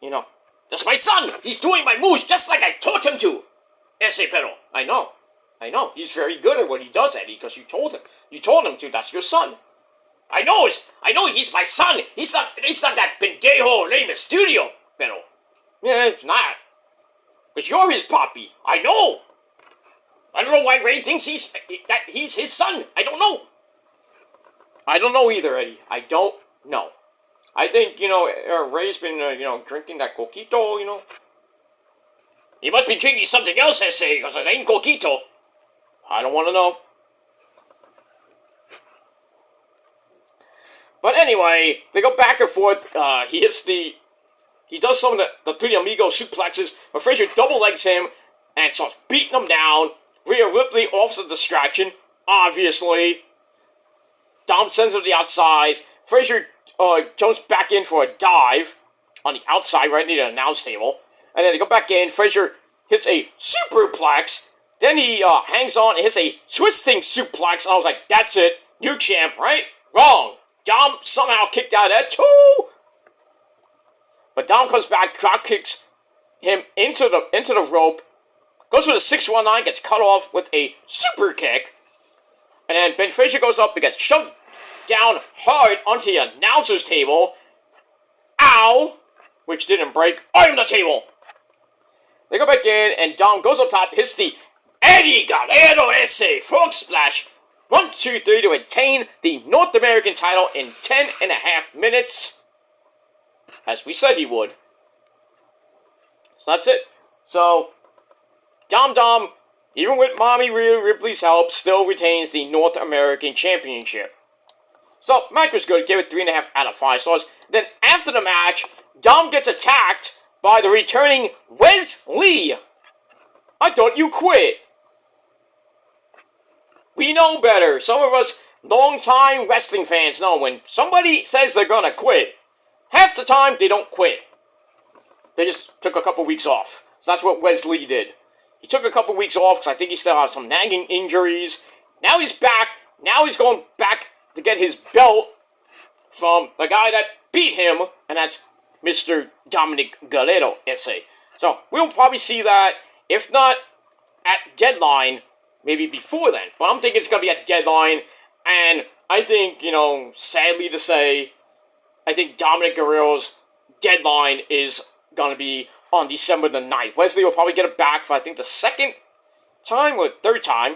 You know, that's my son. He's doing my moves just like I taught him to. Ese pero. I know. He's very good at what he does, Eddie, because you told him. You told him to. That's your son. I know he's my son. He's not that pendejo Rey Mysterio, pero. Yeah, it's not. Because you're his papi. I know. I don't know why Ray thinks he's his son. I don't know. I don't know either, Eddie. I don't know. I think, Ray's been, drinking that coquito, He must be drinking something else, I say, because it ain't coquito. I don't want to know. But anyway, they go back and forth. He does some of the Three Amigos suplexes, but Frazier double legs him and starts beating him down. Rhea Ripley offers the distraction, obviously. Dom sends him to the outside. Frazier jumps back in for a dive on the outside, right near the announce table. And then they go back in. Frazier hits a superplex. Then he hangs on and hits a twisting suplex. And I was like, that's it. You champ, right? Wrong. Dom somehow kicked out of that too. But Dom comes back, drop kicks him into the rope. Goes for the 619, gets cut off with a super kick. And then Ben Frazier goes up and gets shoved down hard onto the announcer's table. Ow! Which didn't break. On the table! They go back in, and Dom goes up top, hits the Eddie Guerrero essay frog splash. 1, 2, 3 to retain the North American title in 10.5 minutes. As we said he would. So that's it. So, Dom, even with Mommy Rhea Ripley's help, still retains the North American Championship. So, match was good. Gave it 3.5 out of 5 stars. Then, after the match, Dom gets attacked by the returning Wes Lee. I thought you quit. We know better. Some of us long-time wrestling fans know when somebody says they're gonna quit, half the time they don't quit. They just took a couple weeks off. So that's what Wes Lee did. He took a couple weeks off because I think he still has some nagging injuries. Now he's back. Now he's going back to get his belt from the guy that beat him, and that's Mr. Dominic Guerrero essay. So we'll probably see that, if not at Deadline, maybe before then. But I'm thinking it's going to be at Deadline, and I think, sadly to say, I think Dominic Guerrero's Deadline is going to be on December the 9th. Wesley will probably get it back for, I think, the second time or third time.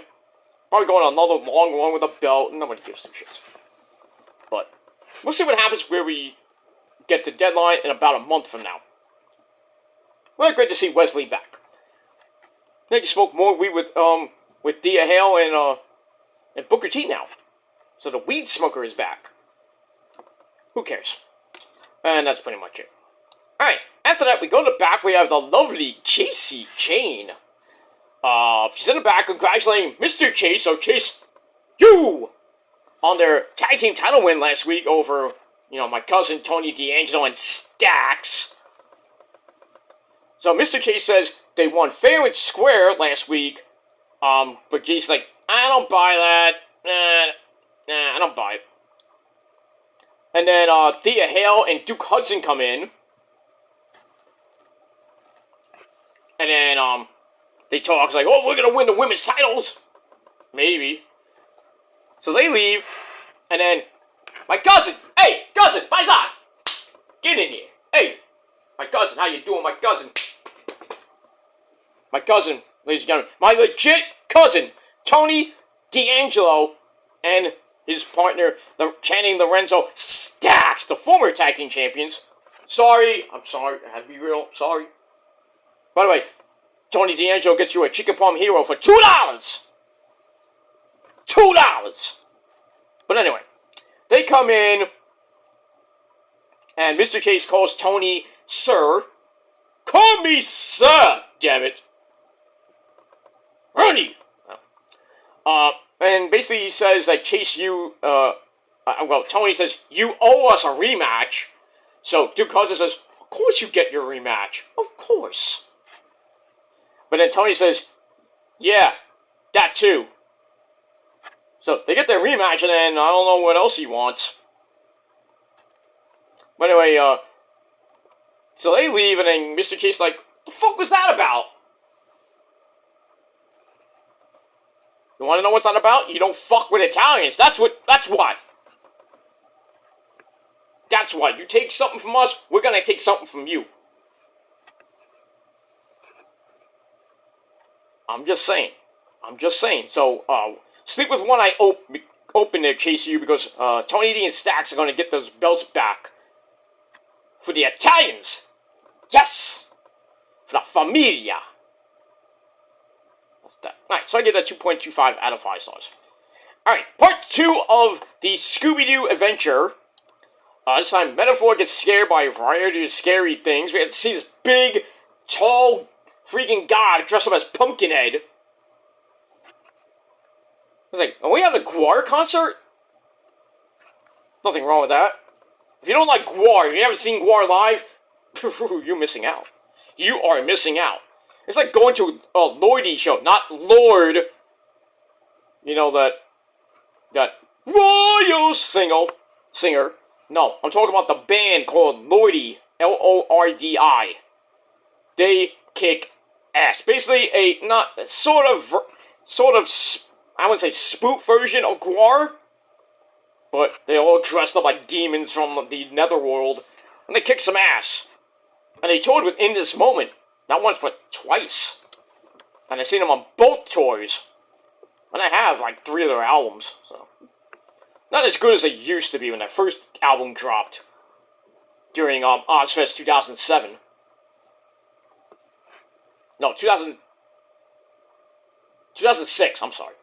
Probably going on another long one with a belt. Nobody gives some shit. But we'll see what happens where we get to Deadline in about a month from now. Well, great to see Wesley back. Now you smoke more weed with Dia Hale and Booker T now. So the weed smoker is back. Who cares? And that's pretty much it. Alright, after that, we go to the back. We have the lovely Casey Jane. She's in the back congratulating Mr. Chase, or Chase you, on their tag team title win last week over, my cousin Tony D'Angelo and Stax. So Mr. Chase says they won fair and square last week, but Jason's like, I don't buy that. Nah, I don't buy it. And then Thea Hale and Duke Hudson come in. And then they talk, it's like, oh, we're going to win the women's titles. Maybe. So they leave. And then, my cousin, hey, cousin, paisan, get in here. Hey, my cousin, how you doing, my cousin? my cousin, ladies and gentlemen, my legit cousin, Tony D'Angelo, and his partner, Channing Lorenzo Stacks, the former tag team champions. Sorry, I'm sorry, I had to be real, sorry. By the way, Tony D'Angelo gets you a Chicken Palm Hero for $2! $2! But anyway, they come in, and Mr. Chase calls Tony Sir. Call me Sir, damn it. Ernie! And basically he says that Chase, Tony says, you owe us a rematch. So Duke Hudson says, of course you get your rematch. Of course. But then Tony says, yeah, that too. So they get their rematch, and then I don't know what else he wants. But anyway, so they leave, and then Mr. Chase like, the fuck was that about? You want to know what's that about? You don't fuck with Italians. That's what. That's what. You take something from us, we're gonna take something from you. I'm just saying. So, sleep with one eye open there, Chase you, because Tony D and Stacks are gonna get those belts back. For the Italians. Yes! For la Familia. What's that? Alright, so I get that 2.25 out of 5 stars. Alright, part 2 of the Scooby-Doo adventure. This time, Metaphor gets scared by a variety of scary things. We had to see this big, tall, freaking god dressed up as Pumpkinhead. I was like, are we at a Gwar concert? Nothing wrong with that. If you don't like Gwar, if you haven't seen Gwar live, you're missing out. You are missing out. It's like going to a Lloydie show, not Lord. You know, that Royal singer. No, I'm talking about the band called Lloydie, Lordi. They kick ass. Basically a sort of I wouldn't say spoof version of Gwar, but they all dressed up like demons from the netherworld, and they kick some ass. And they toured with In This Moment, not once but twice. And I've seen them on both tours. And I have like 3 of their albums, so not as good as they used to be when that first album dropped during Ozfest 2007. No, 2006, I'm sorry.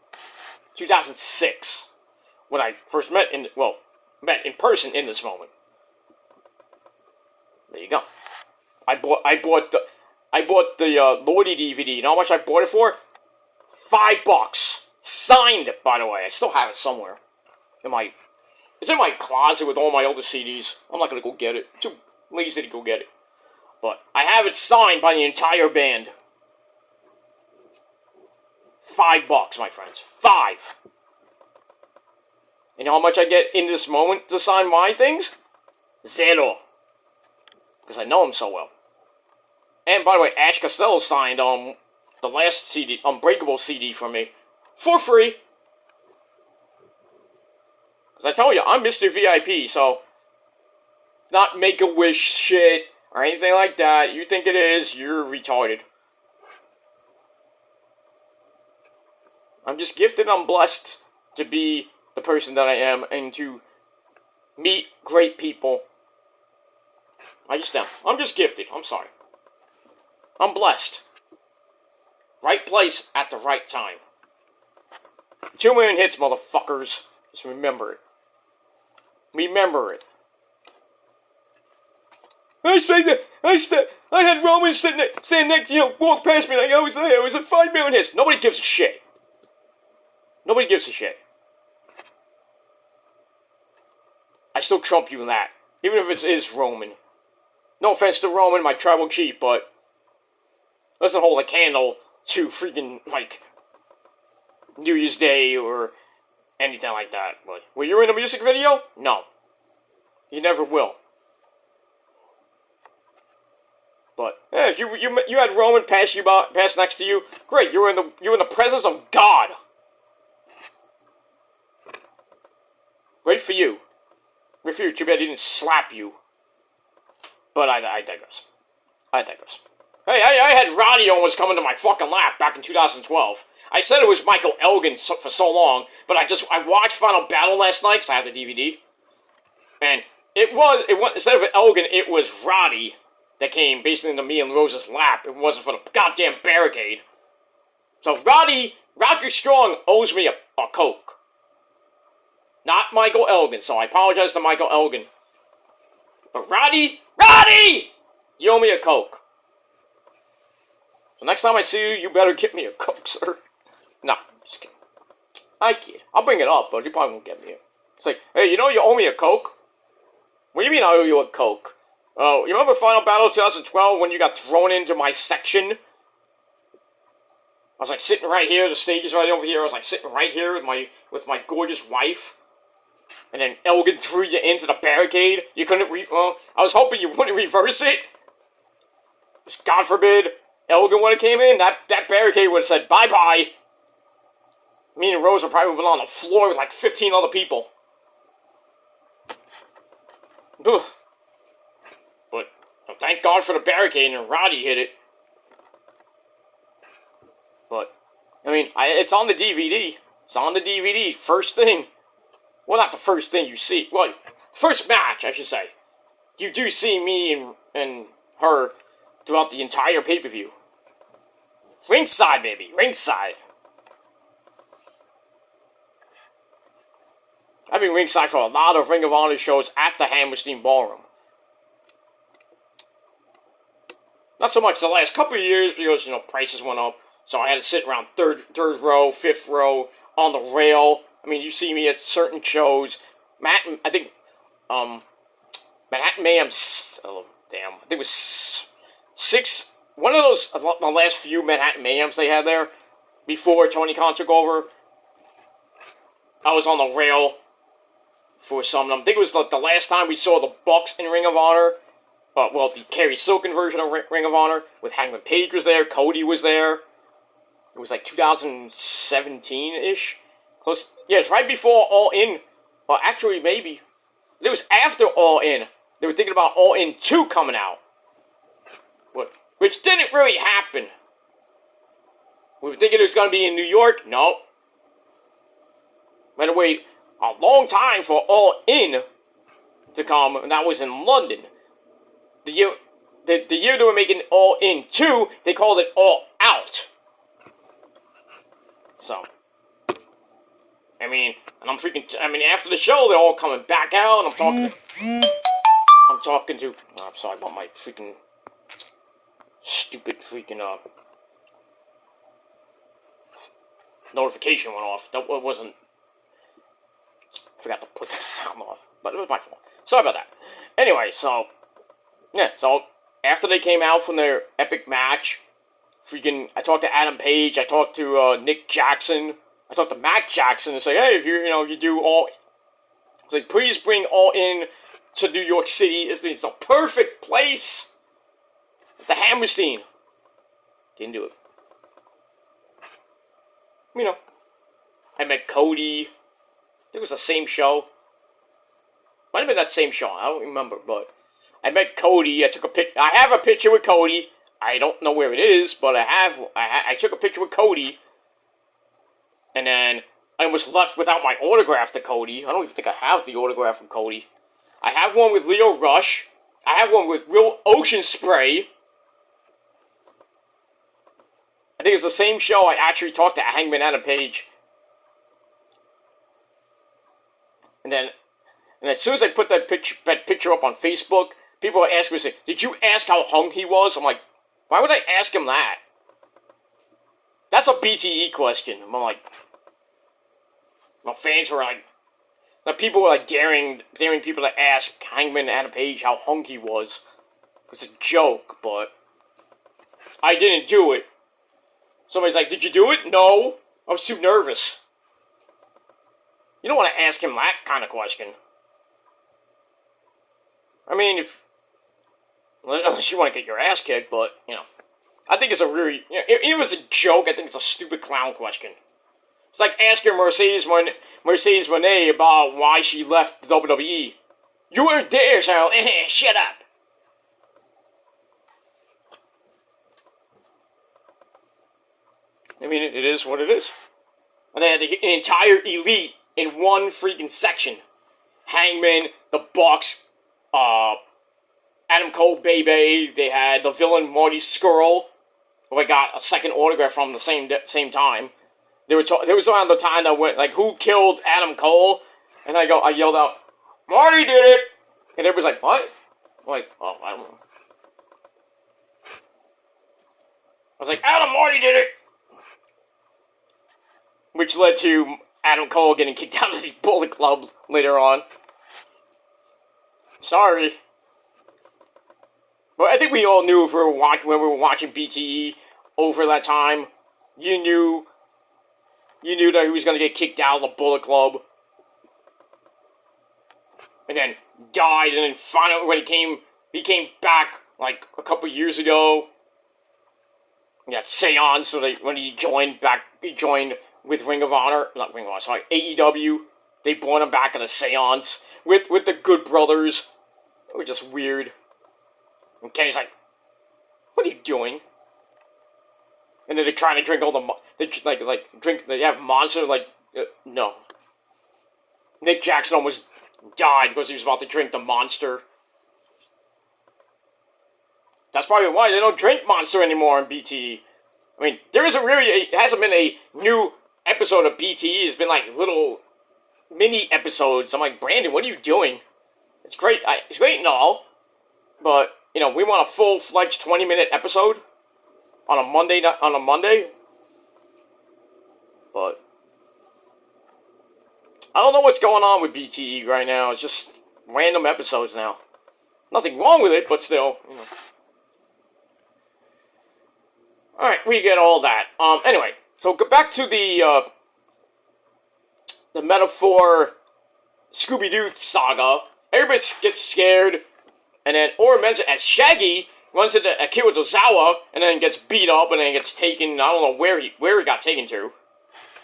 2006. When I first met in person In This Moment. There you go. I bought the Lordy DVD. You know how much I bought it for? $5. Signed, by the way. I still have it somewhere. It's in my closet with all my older CDs. I'm not gonna go get it. I'm too lazy to go get it. But I have it signed by the entire band. $5, my friends. 5. You know how much I get In This Moment to sign my things? 0. Because I know him so well. And by the way, Ash Costello signed the last CD, Unbreakable CD for me. For free. Because I tell you, I'm Mr. VIP, so not Make-A-Wish shit or anything like that. You think it is, you're retarded. I'm just gifted, I'm blessed to be the person that I am and to meet great people. I just am. I'm just gifted. I'm sorry. I'm blessed. Right place at the right time. 2 million hits, motherfuckers. Just remember it. Remember it. I had Roman standing next, walk past me like I was there. It was at 5 million hits. Nobody gives a shit. Nobody gives a shit. I still trump you in that. Even if it is Roman. No offense to Roman, my tribal chief, but doesn't hold a candle to freaking, New Year's Day or anything like that. But were you in a music video? No. You never will. But if you had Roman pass next to you, great. You're in the presence of God. Great for you. Great for you. Too bad he didn't slap you. But I digress. Hey, I had Roddy almost come into my fucking lap back in 2012. I said it was Michael Elgin for so long, but I watched Final Battle last night because I had the DVD. And it was, instead of Elgin, it was Roddy that came basically into me and Rose's lap. It wasn't for the goddamn barricade. So Rocky Strong owes me a Coke. Not Michael Elgin, so I apologize to Michael Elgin. But Roddy, you owe me a Coke. So next time I see you, you better get me a Coke, sir. Nah, just kidding. I kid. I'll bring it up, but you probably won't get me it. It's like, hey, you know you owe me a Coke? What do you mean I owe you a Coke? Oh, you remember Final Battle 2012 when you got thrown into my section? I was like sitting right here, the stage is right over here. I was like sitting right here with my gorgeous wife. And then Elgin threw you into the barricade. You couldn't I was hoping you wouldn't reverse it. God forbid Elgin would have came in, that barricade would have said bye-bye. Me and Rose would probably been on the floor with like 15 other people. Ugh. But thank God for the barricade and Roddy hit it. But, I mean, it's on the DVD. It's on the DVD. First thing. Well, not the first thing you see. Well, first match, I should say. You do see me and her throughout the entire pay-per-view. Ringside, baby. Ringside. I've been ringside for a lot of Ring of Honor shows at the Hammerstein Ballroom. Not so much the last couple of years because, prices went up. So I had to sit around third row, fifth row, on the rail. I mean, you see me at certain shows. Manhattan Mayhem, oh, damn. I think it was one of those, the last few Manhattan Mayhems they had there, before Tony Khan took over. I was on the rail for some of them. I think it was the last time we saw the Bucks in Ring of Honor. The Kerry Silken version of Ring of Honor, with Hangman Page was there, Cody was there. It was like 2017-ish. Close. Yeah, it's right before All In. Well, actually, maybe. It was after All In. They were thinking about All In 2 coming out. Which didn't really happen. We were thinking it was going to be in New York. No. We had to wait a long time for All In to come, and that was in London. The year they were making All In 2, they called it All Out. So, I mean, after the show, they're all coming back out, and I'm talking to, I'm sorry about my freaking, stupid freaking, notification went off. That wasn't, I forgot to put the sound off, but it was my fault. Sorry about that. Anyway, so after they came out from their epic match, I talked to Adam Page, I talked to Nick Jackson, I talked to Matt Jackson and say, hey, if you do All, it's like, please bring All In to New York City. It's the perfect place. The Hammerstein. Didn't do it. I met Cody. I think it was the same show. Might have been that same show. I don't remember, but I met Cody. I took a picture. I have a picture with Cody. I don't know where it is, but I took a picture with Cody, and then I was left without my autograph to Cody. I don't even think I have the autograph from Cody. I have one with Leo Rush. I have one with Will Ocean Spray. I think it's the same show I actually talked to Hangman Adam Page. And as soon as I put that picture up on Facebook, people are asking me, did you ask how hung he was? I'm like, why would I ask him that? That's a BTE question. I'm like, my fans were like, people were like daring people to ask Hangman Adam Page how hung he was. It's a joke, but I didn't do it. Somebody's like, did you do it? No. I was too nervous. You don't want to ask him that kind of question. I mean, unless you want to get your ass kicked, but, I think it's a really, if it was a joke, I think it's a stupid clown question. It's like asking Mercedes Moné about why she left the WWE. You weren't there, so shut up. I mean, it is what it is. And they had the entire Elite in one freaking section. Hangman, the Bucks, Adam Cole, Bebe. They had the villain Marty Scurll, who I got a second autograph from the same time. There was around the time that went like, who killed Adam Cole? And I yelled out, Marty did it! And everybody's like, what? I'm like, oh, I don't know. I was like, Adam, Marty did it! Which led to Adam Cole getting kicked out of the Bullet Club later on. Sorry. But I think we all knew when we were watching BTE over that time, you knew that he was going to get kicked out of the Bullet Club. And then died, and then finally when he came back like a couple years ago. Yeah, Seance, so when he joined with Ring of Honor, not Ring of Honor, sorry, AEW. They brought him back at a Seance with the Good Brothers. They were just weird. And Kenny's like, what are you doing? And then they're trying to drink all the, they have Monster, no. Nick Jackson almost died because he was about to drink the Monster. That's probably why they don't drink Monster anymore in BTE. I mean, it hasn't been a new episode of BTE. It's been like little mini episodes. I'm like, Brandon, what are you doing? It's great. It's great and all, but we want a full-fledged 20-minute episode on a Monday. But I don't know what's going on with BTE right now. It's just random episodes now. Nothing wrong with it, but still, Alright, we get all that. Anyway, so go back to the Metaphor Scooby-Doo saga. Everybody gets scared, and then Ora mentions as Shaggy runs into Akira Tozawa, and then gets beat up, and then gets taken, I don't know where he got taken to.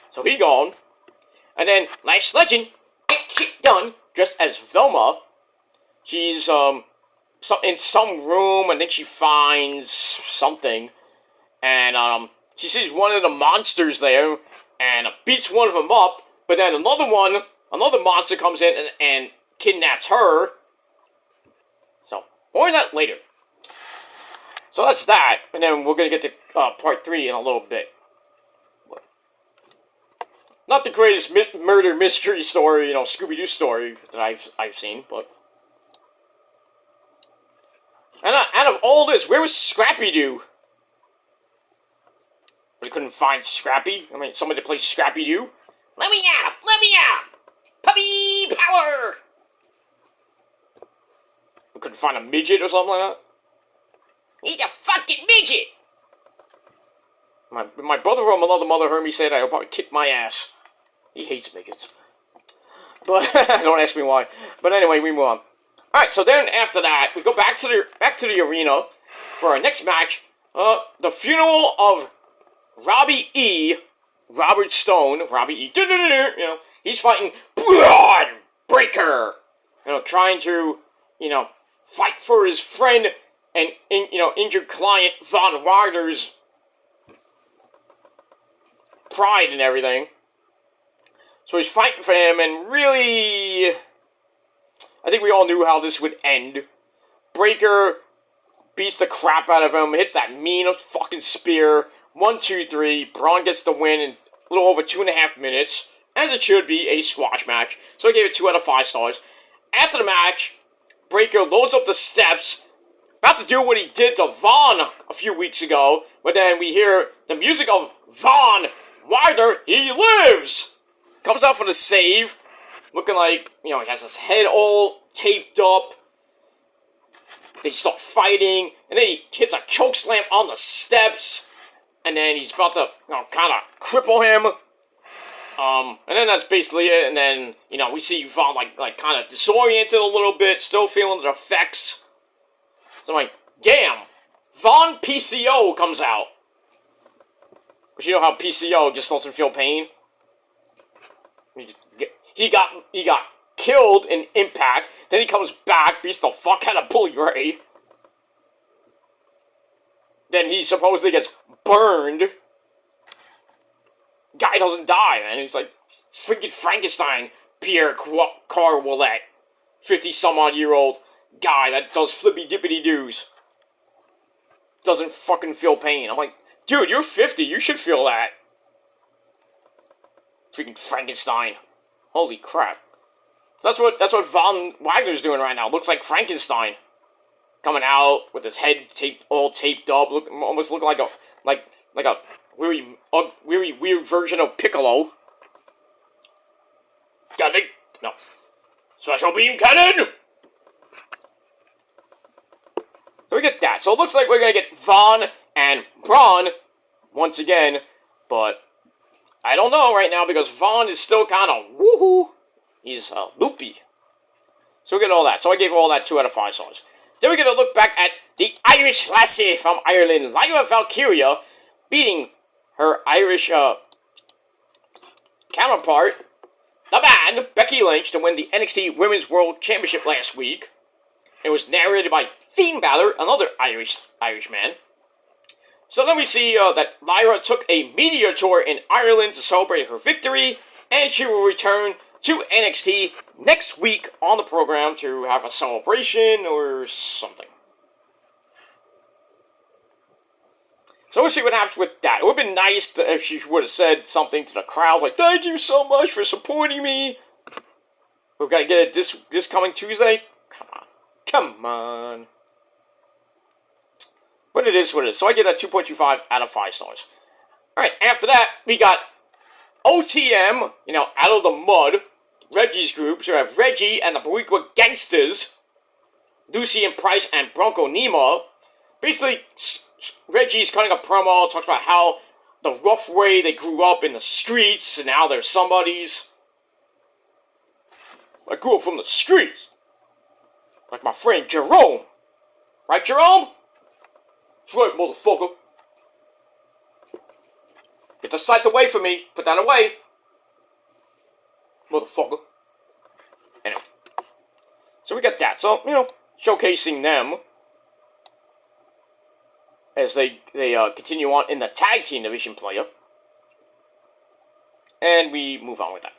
So he gone. And then Lash Legend, done, dressed as Velma. She's in some room, and then she finds something. And she sees one of the monsters there, and beats one of them up. But then another monster comes in and kidnaps her. So more on that later. So that's that, and then we're gonna get to part 3 in a little bit. Not the greatest murder mystery story, Scooby-Doo story that I've seen, but. And out of all this, where was Scrappy-Doo? But couldn't find Scrappy. I mean, somebody to play Scrappy-Doo. Let me out! Let me out! Puppy power! We couldn't find a midget or something like that. He's a fucking midget! My brother from another mother heard me say that. He'll probably kick my ass. He hates midgets. But don't ask me why. But anyway, we move on. Alright, so then after that, we go back to the arena for our next match. The funeral of Robbie E. Robert Stone. Robbie E. He's fighting Broad Breaker. Trying to, fight for his friend and, injured client Von Wilder's pride and everything. So he's fighting for him, and really, I think we all knew how this would end. Breaker beats the crap out of him, hits that mean fucking spear. 1, 2, 3. Braun gets the win in a little over 2.5 minutes, as it should be a squash match. So I gave it 2 out of 5 stars. After the match, Breaker loads up the steps, about to do what he did to Von a few weeks ago, but then we hear the music of Von Wilder. He lives! Comes out for the save, looking like, he has his head all taped up. They start fighting, and then he hits a chokeslam on the steps, and then he's about to, kind of cripple him. And then that's basically it, and then, we see Von, like kind of disoriented a little bit, still feeling the effects. So I'm like, damn, Von PCO comes out. But you know how PCO just doesn't feel pain? He got killed in Impact, then he comes back, beats the fuck out of Bully Ray. Then he supposedly gets burned. guy doesn't die, man. He's like freaking Frankenstein, Pierre Car-Willette, 50-some-odd-year-old guy that does flippy-dippity-doos. Doesn't fucking feel pain. I'm like, dude, you're 50. You should feel that. Freaking Frankenstein. Holy crap. That's what Von Wagner's doing right now. Looks like Frankenstein. Coming out with his head all taped up, almost looking like a weary weird version of Piccolo. Got it? No. Special beam cannon! So we get that. So it looks like we're gonna get Von and Braun once again, but I don't know right now because Von is still kind of woohoo. He's loopy. So we get all that. So I gave all that 2 out of 5 stars. Then we're gonna look back at the Irish lassie from Ireland, Lyra Valkyria, beating her Irish counterpart, the man, Becky Lynch, to win the NXT Women's World Championship last week. It was narrated by Finn Balor, another Irishman. So then we see that Lyra took a media tour in Ireland to celebrate her victory, and she will return to NXT next week on the program to have a celebration or something. So we'll see what happens with that. It would have been nice if she would have said something to the crowd, like, thank you so much for supporting me. We've got to get it this coming Tuesday? Come on. Come on. But it is what it is. So I give that 2.25 out of 5 stars. Alright, after that, we got OTM, out of the mud. Reggie's group. So we have Reggie and the Boricua Gangsters. Lucy and Price and Bronco Nemo. Basically, Reggie's cutting a promo, talks about how the rough way they grew up in the streets, and now they're somebody's. I grew up from the streets. Like my friend Jerome. Right, Jerome? That's right, motherfucker. Get the sight away from me. Put that away. Motherfucker. Anyway. So we got that. So, showcasing them as they continue on in the tag team division player. And we move on with that.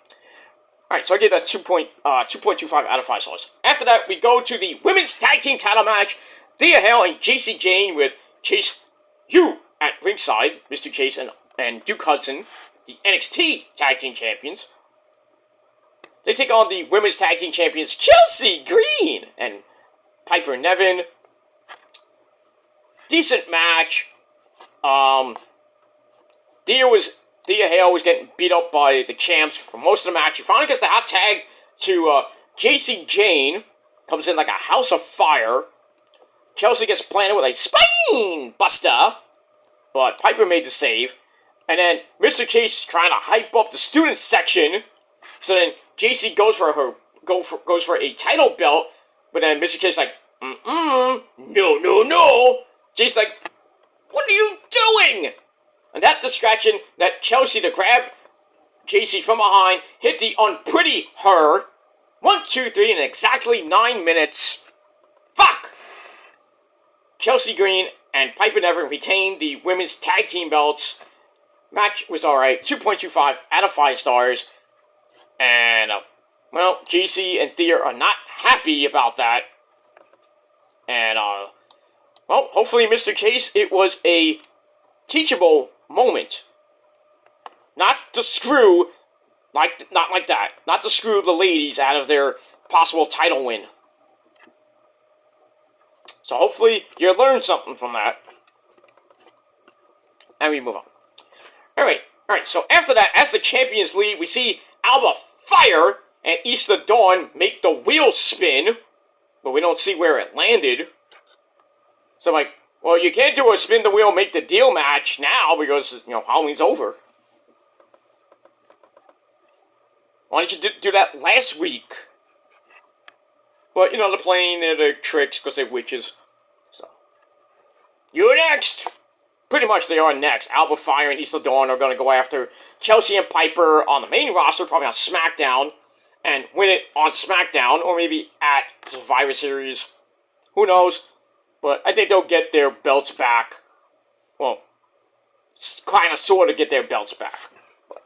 Alright, so I gave that 2.25 out of 5 stars. After that, we go to the women's tag team title match. Thea Hale and JC Jane with Chase U at ringside. Mr. Chase and Duke Hudson, the NXT tag team champions. They take on the women's tag team champions Chelsea Green and Piper Niven. Decent match. Thea Hale was getting beat up by the champs for most of the match. She finally gets the hot tag to JC Jane. Comes in like a house of fire. Chelsea gets planted with a spine buster. But Piper made the save. And then Mr. Chase is trying to hype up the student section. So then JC goes for a title belt. But then Mr. Chase is like, no. Jace's like, what are you doing? And that distraction that Chelsea to grab JC from behind, hit the unpretty her. 1, 2, 3 in exactly 9 minutes. Fuck! Chelsea Green and Piper Niven retained the women's tag team belts. Match was alright. 2.25 out of 5 stars. And, JC and Thea are not happy about that. And, hopefully Mr. Chase, it was a teachable moment. Not to screw, not like that. Not to screw the ladies out of their possible title win. So hopefully you learned something from that. And we move on. Alright, so after that, as the champions lead, we see Alba Fire and Easter Dawn make the wheel spin. But we don't see where it landed. So I'm like, well, you can't do a spin the wheel, make the deal match now because, Halloween's over. Why didn't you do that last week? But, they're playing their tricks because they're witches. So, you're next! Pretty much they are next. Alba Fire and Easter Dawn are going to go after Chelsea and Piper on the main roster, probably on SmackDown, and win it on SmackDown, or maybe at Survivor Series. Who knows? But I think they'll get their belts back. Well, kind of, sort of get their belts back. But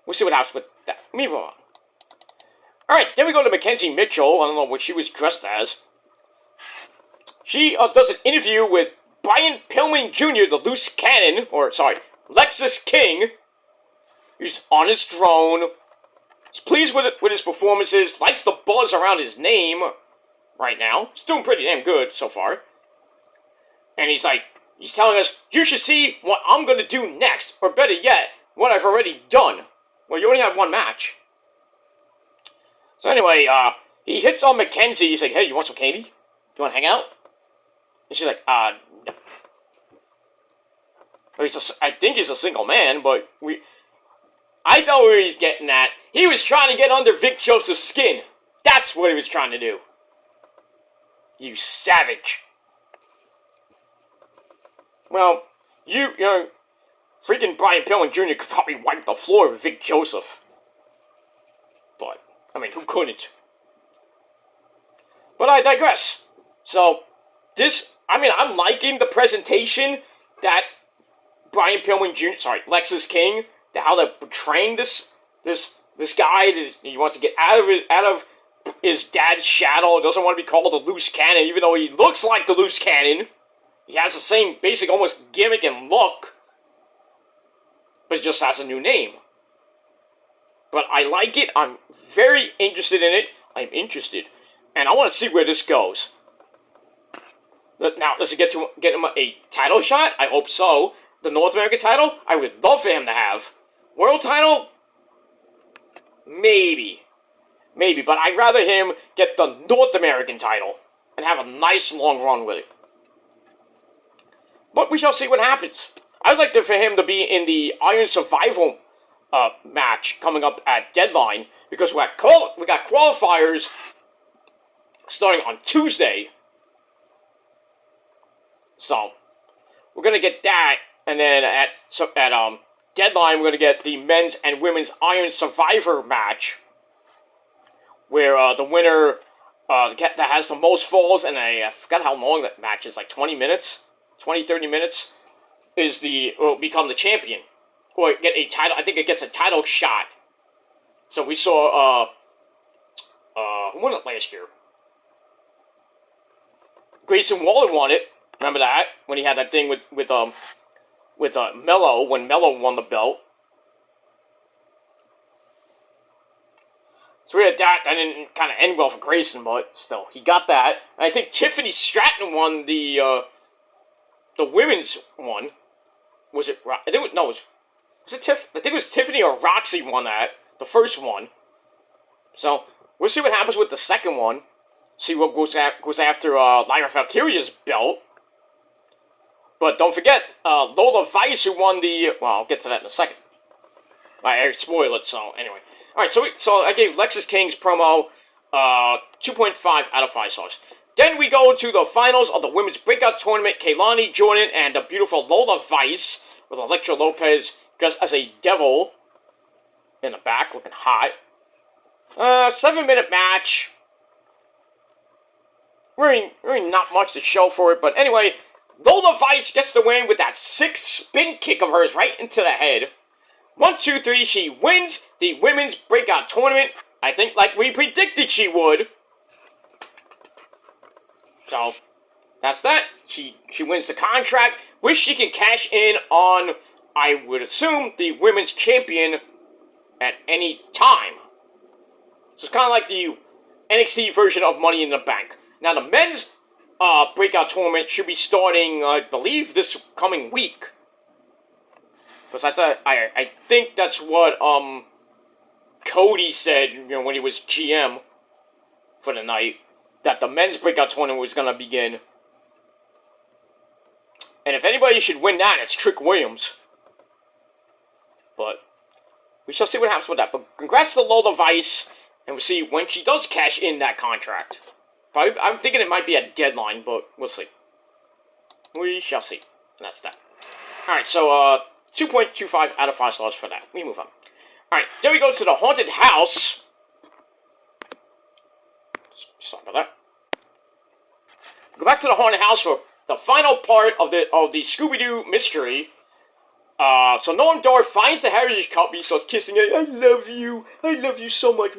We'll see what happens with that. Move on. Alright, then we go to Mackenzie Mitchell. I don't know what she was dressed as. She does an interview with Brian Pillman Jr., the loose cannon, Lexus King. He's on his throne. He's pleased with his performances, likes the buzz around his name right now. He's doing pretty damn good so far. And he's telling us, you should see what I'm going to do next, or better yet, what I've already done. Well, you only had one match. So anyway, he hits on Mackenzie. He's like, hey, you want some candy? You want to hang out? And she's like, no. I think he's a single man, but I know where he's getting at. He was trying to get under Vic Joseph's skin. That's what he was trying to do. You savage. Well, you know, freaking Brian Pillman Jr. could probably wipe the floor with Vic Joseph. But, I mean, who couldn't? But I digress. So, I'm liking the presentation that Brian Pillman Jr., Lexus King, how they're portraying this guy. He wants to get out of his dad's shadow. Doesn't want to be called the loose cannon, even though he looks like the loose cannon. He has the same basic, almost gimmick and look, but he just has a new name. But I like it. I'm very interested in it. I'm interested, and I want to see where this goes. Now, does he get him a title shot? I hope so. The North American title, I would love for him to have. World title? Maybe, but I'd rather him get the North American title and have a nice long run with it. But we shall see what happens. I'd like for him to be in the Iron Survival match coming up at Deadline, because we got qualifiers starting on Tuesday. So we're gonna get that, and then at Deadline we're gonna get the men's and women's Iron Survivor match, where the winner that has the most falls, and I forgot how long that match is, like 20 minutes. 20-30 minutes, will become the champion, or get a title. I think it gets a title shot. So we saw who won it last year? Grayson Waller won it. Remember that, when he had that thing with Mello, when Mello won the belt. So we had that. That didn't kind of end well for Grayson, but still, he got that. And I think Tiffany Stratton won the women's one. Was it? I think it was it Tiff? I think it was Tiffany or Roxy won that, the first one. So we'll see what happens with the second one. See what goes after Lyra Valkyria's belt. But don't forget, Lola Vice, who won the... Well, I'll get to that in a second. I spoil it, so anyway. Alright, so I gave Lexus King's promo 2.5 out of 5 stars. Then we go to the finals of the women's breakout tournament. Kaylani Jordan and the beautiful Lola Vice, with Elektra Lopez dressed as a devil in the back, looking hot. 7-minute match. Really not much to show for it, but anyway, Lola Vice gets the win with that 6 spin kick of hers right into the head. 1, 2, 3, she wins the women's breakout tournament. I think like we predicted she would. So, that's that. She wins the contract, which she can cash in on, I would assume, the women's champion at any time. So it's kind of like the NXT version of Money in the Bank. Now, the men's breakout tournament should be starting, I believe, this coming week. Because I think that's what Cody said, when he was GM for the night, that the men's breakout tournament was going to begin. And if anybody should win that, it's Trick Williams. But we shall see what happens with that. But congrats to Lola Vice, and we'll see when she does cash in that contract. Probably, I'm thinking it might be a Deadline, but we'll see. We shall see. And that's that. Alright, so 2.25 out of 5 stars for that. We move on. Alright, then we go to the Haunted House. Sorry about that. Go back to the Haunted House for the final part of the Scooby-Doo mystery. So Noam Dar finds the Heritage Cup. He starts kissing it. I love you so much.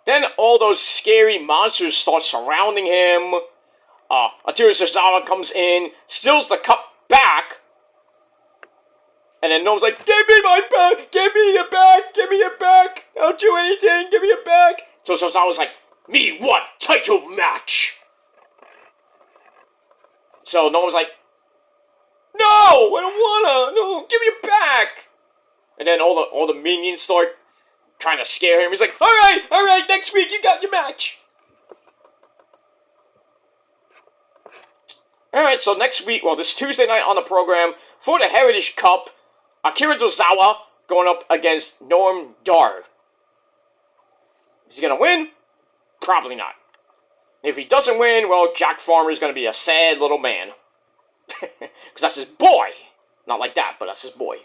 Then all those scary monsters start surrounding him. Akira Tozawa comes in, steals the cup back, and then Noam's like, give me my back, give me it back, give me it back, I don't do anything, give me it back. So Tozawa's like, me want title match. So Noam's like, no, I don't wanna, no, give me it back. And then all the minions start trying to scare him. He's like, alright, next week you got your match. Alright, so next week, well, this Tuesday night on the program, for the Heritage Cup, Akira Tozawa going up against Noam Dar. Is he going to win? Probably not. If he doesn't win, well, Jack Farmer's going to be a sad little man. Because that's his boy. Not like that, but that's his boy.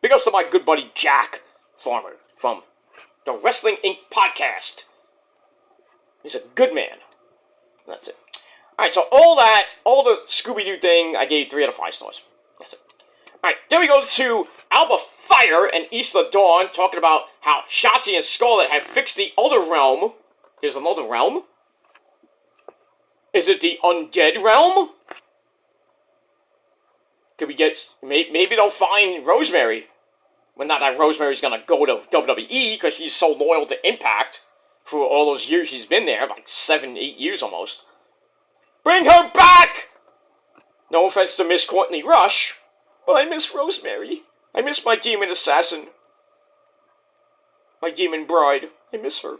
Big ups to my good buddy Jack Farmer from the Wrestling Inc. podcast. He's a good man. That's it. Alright, so all the Scooby-Doo thing, I gave 3 out of 5 stars. That's it. Alright, then we go to Alba Fire and Isla Dawn, talking about how Shotzi and Scarlet have fixed the other realm. There's another realm? Is it the undead realm? Could we get... Maybe they'll find Rosemary. Well, not that Rosemary's gonna go to WWE, because she's so loyal to Impact. For all those years she's been there, like 7, 8 years almost. Bring her back! No offense to Miss Courtney Rush, but I miss Rosemary. I miss my demon assassin. My demon bride. I miss her.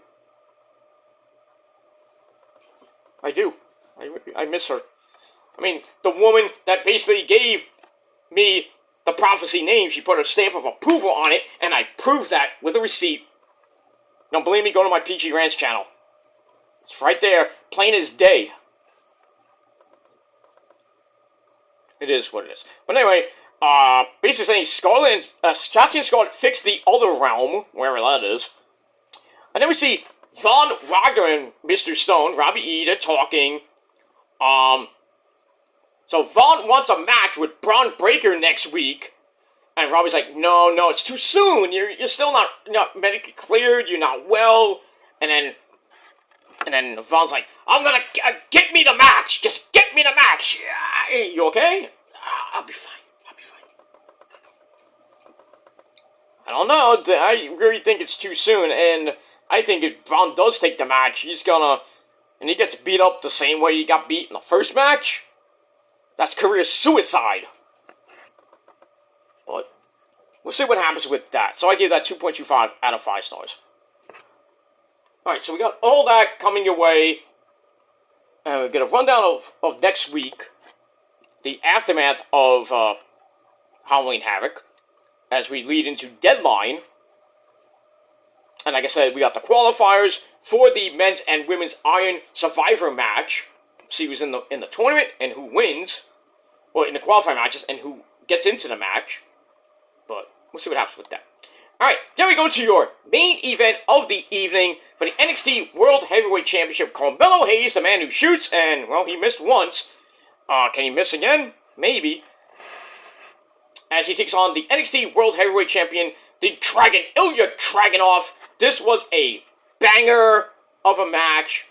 I do. I miss her. I mean, the woman that basically gave me the prophecy name, she put her stamp of approval on it, and I proved that with a receipt. Don't believe me? Go to my PG Ranch channel. It's right there, plain as day. It is what it is. But anyway, basically saying Shotzi and Scarlet fixed the other realm, wherever that is. And then we see Von Wagner and Mr. Stone, Robbie E, they're talking. So Von wants a match with Braun Breaker next week. And Robbie's like, no, it's too soon. You're still not medically cleared. You're not well. And then Von's like, I'm gonna get me the match. Just get me the match. You okay? I'll be fine. I don't know. I really think it's too soon. And I think if Von does take the match, he's gonna... And he gets beat up the same way he got beat in the first match. That's career suicide. But we'll see what happens with that. So I gave that 2.25 out of 5 stars. Alright, so we got all that coming your way. And we're going to run down of next week. The aftermath of Halloween Havoc. As we lead into Deadline. And like I said, we got the qualifiers for the men's and women's Iron Survivor match. See who's in the tournament and who wins. Or in the qualifying matches and who gets into the match. But we'll see what happens with that. Alright, then we go to your main event of the evening for the NXT World Heavyweight Championship. Carmelo Hayes, the man who shoots, and, well, he missed once. Can he miss again? Maybe. As he takes on the NXT World Heavyweight Champion, the Dragon, Ilya Dragunov. This was a banger of a match.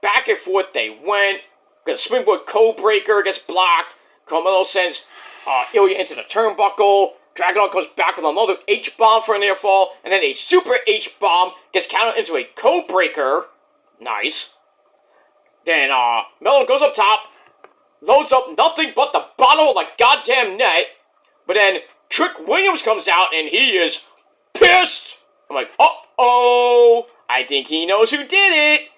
Back and forth they went. Got a springboard code breaker, gets blocked. Carmelo sends Ilya into the turnbuckle. Dragunov goes back with another H-bomb for a near fall. And then a super H-bomb gets countered into a code breaker. Nice. Then Melo goes up top. Loads up nothing but the bottom of the goddamn net. But then Trick Williams comes out and he is pissed. I'm like, uh-oh. I think he knows who did it.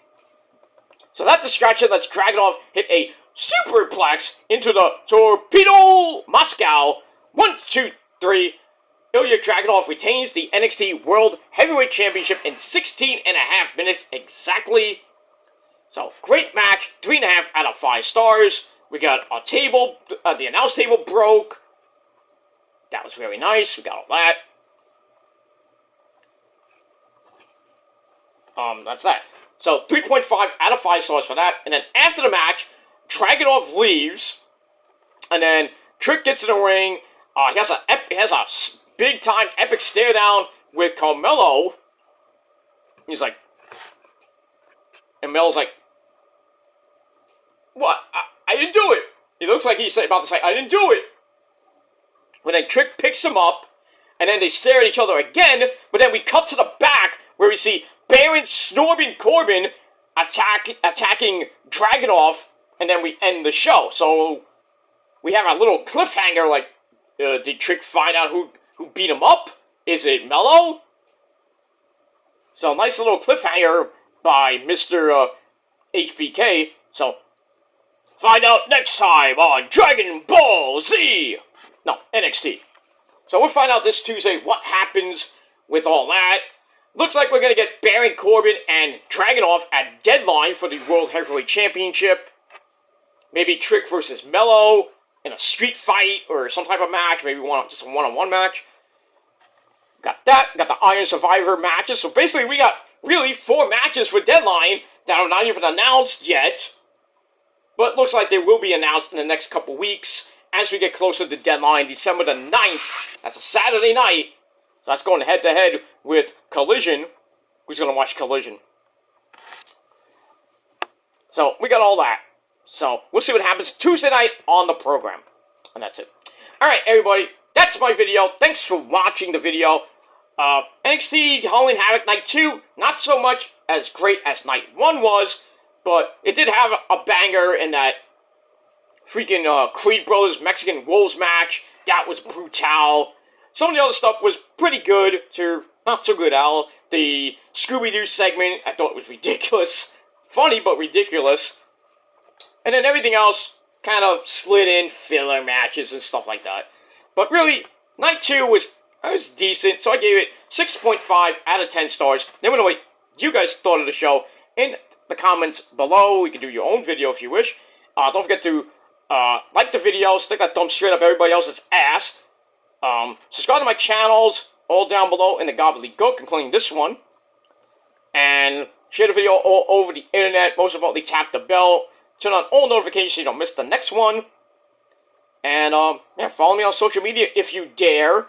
So that distraction lets Dragunov hit a superplex into the Torpedo Moscow. 1, 2, 3. Ilya Dragunov retains the NXT World Heavyweight Championship in 16.5 minutes exactly. So, great match. 3.5 out of 5 stars. We got a table. The announce table broke. That was very nice. We got all that. That's that. So, 3.5 out of 5 stars for that. And then after the match, Dragunov leaves. And then Trick gets in the ring. He has a big time epic stare down with Carmelo. He's like, and Melo's like, what? I didn't do it. He looks like he's about to say, I didn't do it. But then Trick picks him up, and then they stare at each other again, but then we cut to the back, where we see Baron Snorbin Corbin attacking Dragunov, and then we end the show. So, we have a little cliffhanger, like, did Trick find out who beat him up? Is it Melo? So, nice little cliffhanger by Mr. HBK. So, find out next time on Dragon Ball Z! No, NXT. So we'll find out this Tuesday what happens with all that. Looks like we're going to get Baron Corbin and Dragunov at Deadline for the World Heavyweight Championship. Maybe Trick versus Melo in a street fight or some type of match. Maybe just a one-on-one match. Got that. Got the Iron Survivor matches. So basically we got really 4 matches for Deadline that are not even announced yet. But looks like they will be announced in the next couple weeks as we get closer to Deadline, December the 9th. That's a Saturday night. So that's going head-to-head with Collision. Who's going to watch Collision? So we got all that. So we'll see what happens Tuesday night on the program. And that's it. Alright, everybody. That's my video. Thanks for watching the video. NXT Halloween Havoc Night 2, not so much as great as Night 1 was, but it did have a banger in that freaking Creed Brothers Mexican Wolves match. That was brutal. Some of the other stuff was pretty good to not so good, Al. The Scooby-Doo segment, I thought was ridiculous. Funny, but ridiculous. And then everything else kind of slid in filler matches and stuff like that. But really, Night 2 was decent, so I gave it 6.5 out of 10 stars. Let me know what you guys thought of the show in the comments below. You can do your own video if you wish. Don't forget to like the video, stick that thumb straight up everybody else's ass. Subscribe to my channels, all down below in the gobbledygook, including this one. And share the video all over the internet. Most importantly, tap the bell. Turn on all notifications so you don't miss the next one. And, yeah, follow me on social media if you dare.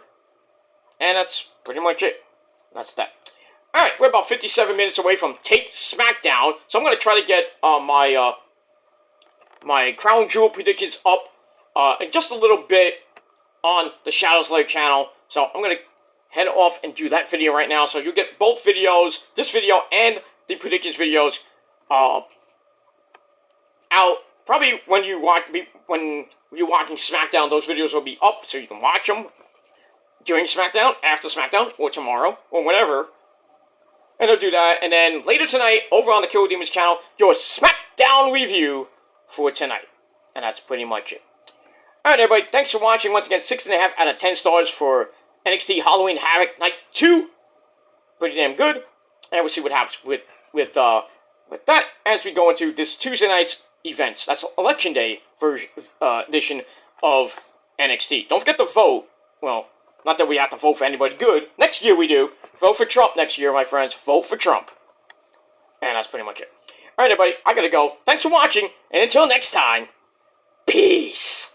And that's pretty much it. That's that. Alright, we're about 57 minutes away from taped SmackDown. So I'm going to try to get my Crown Jewel predictions up in just a little bit on the Shadows Lair channel. So I'm going to head off and do that video right now. So you get both videos, this video and the predictions videos, out probably when you're watching SmackDown. Those videos will be up so you can watch them during SmackDown, after SmackDown, or tomorrow, or whenever. And I'll do that. And then later tonight, over on the Killer Demons channel, your SmackDown review for tonight. And that's pretty much it. Alright, everybody. Thanks for watching. Once again, 6.5 out of 10 stars for NXT Halloween Havoc Night 2. Pretty damn good. And we'll see what happens with that as we go into this Tuesday night's events. That's Election Day edition of NXT. Don't forget to vote. Well, not that we have to vote for anybody good. Next year we do. Vote for Trump next year, my friends. Vote for Trump. And that's pretty much it. Alright, everybody. I gotta go. Thanks for watching. And until next time, peace.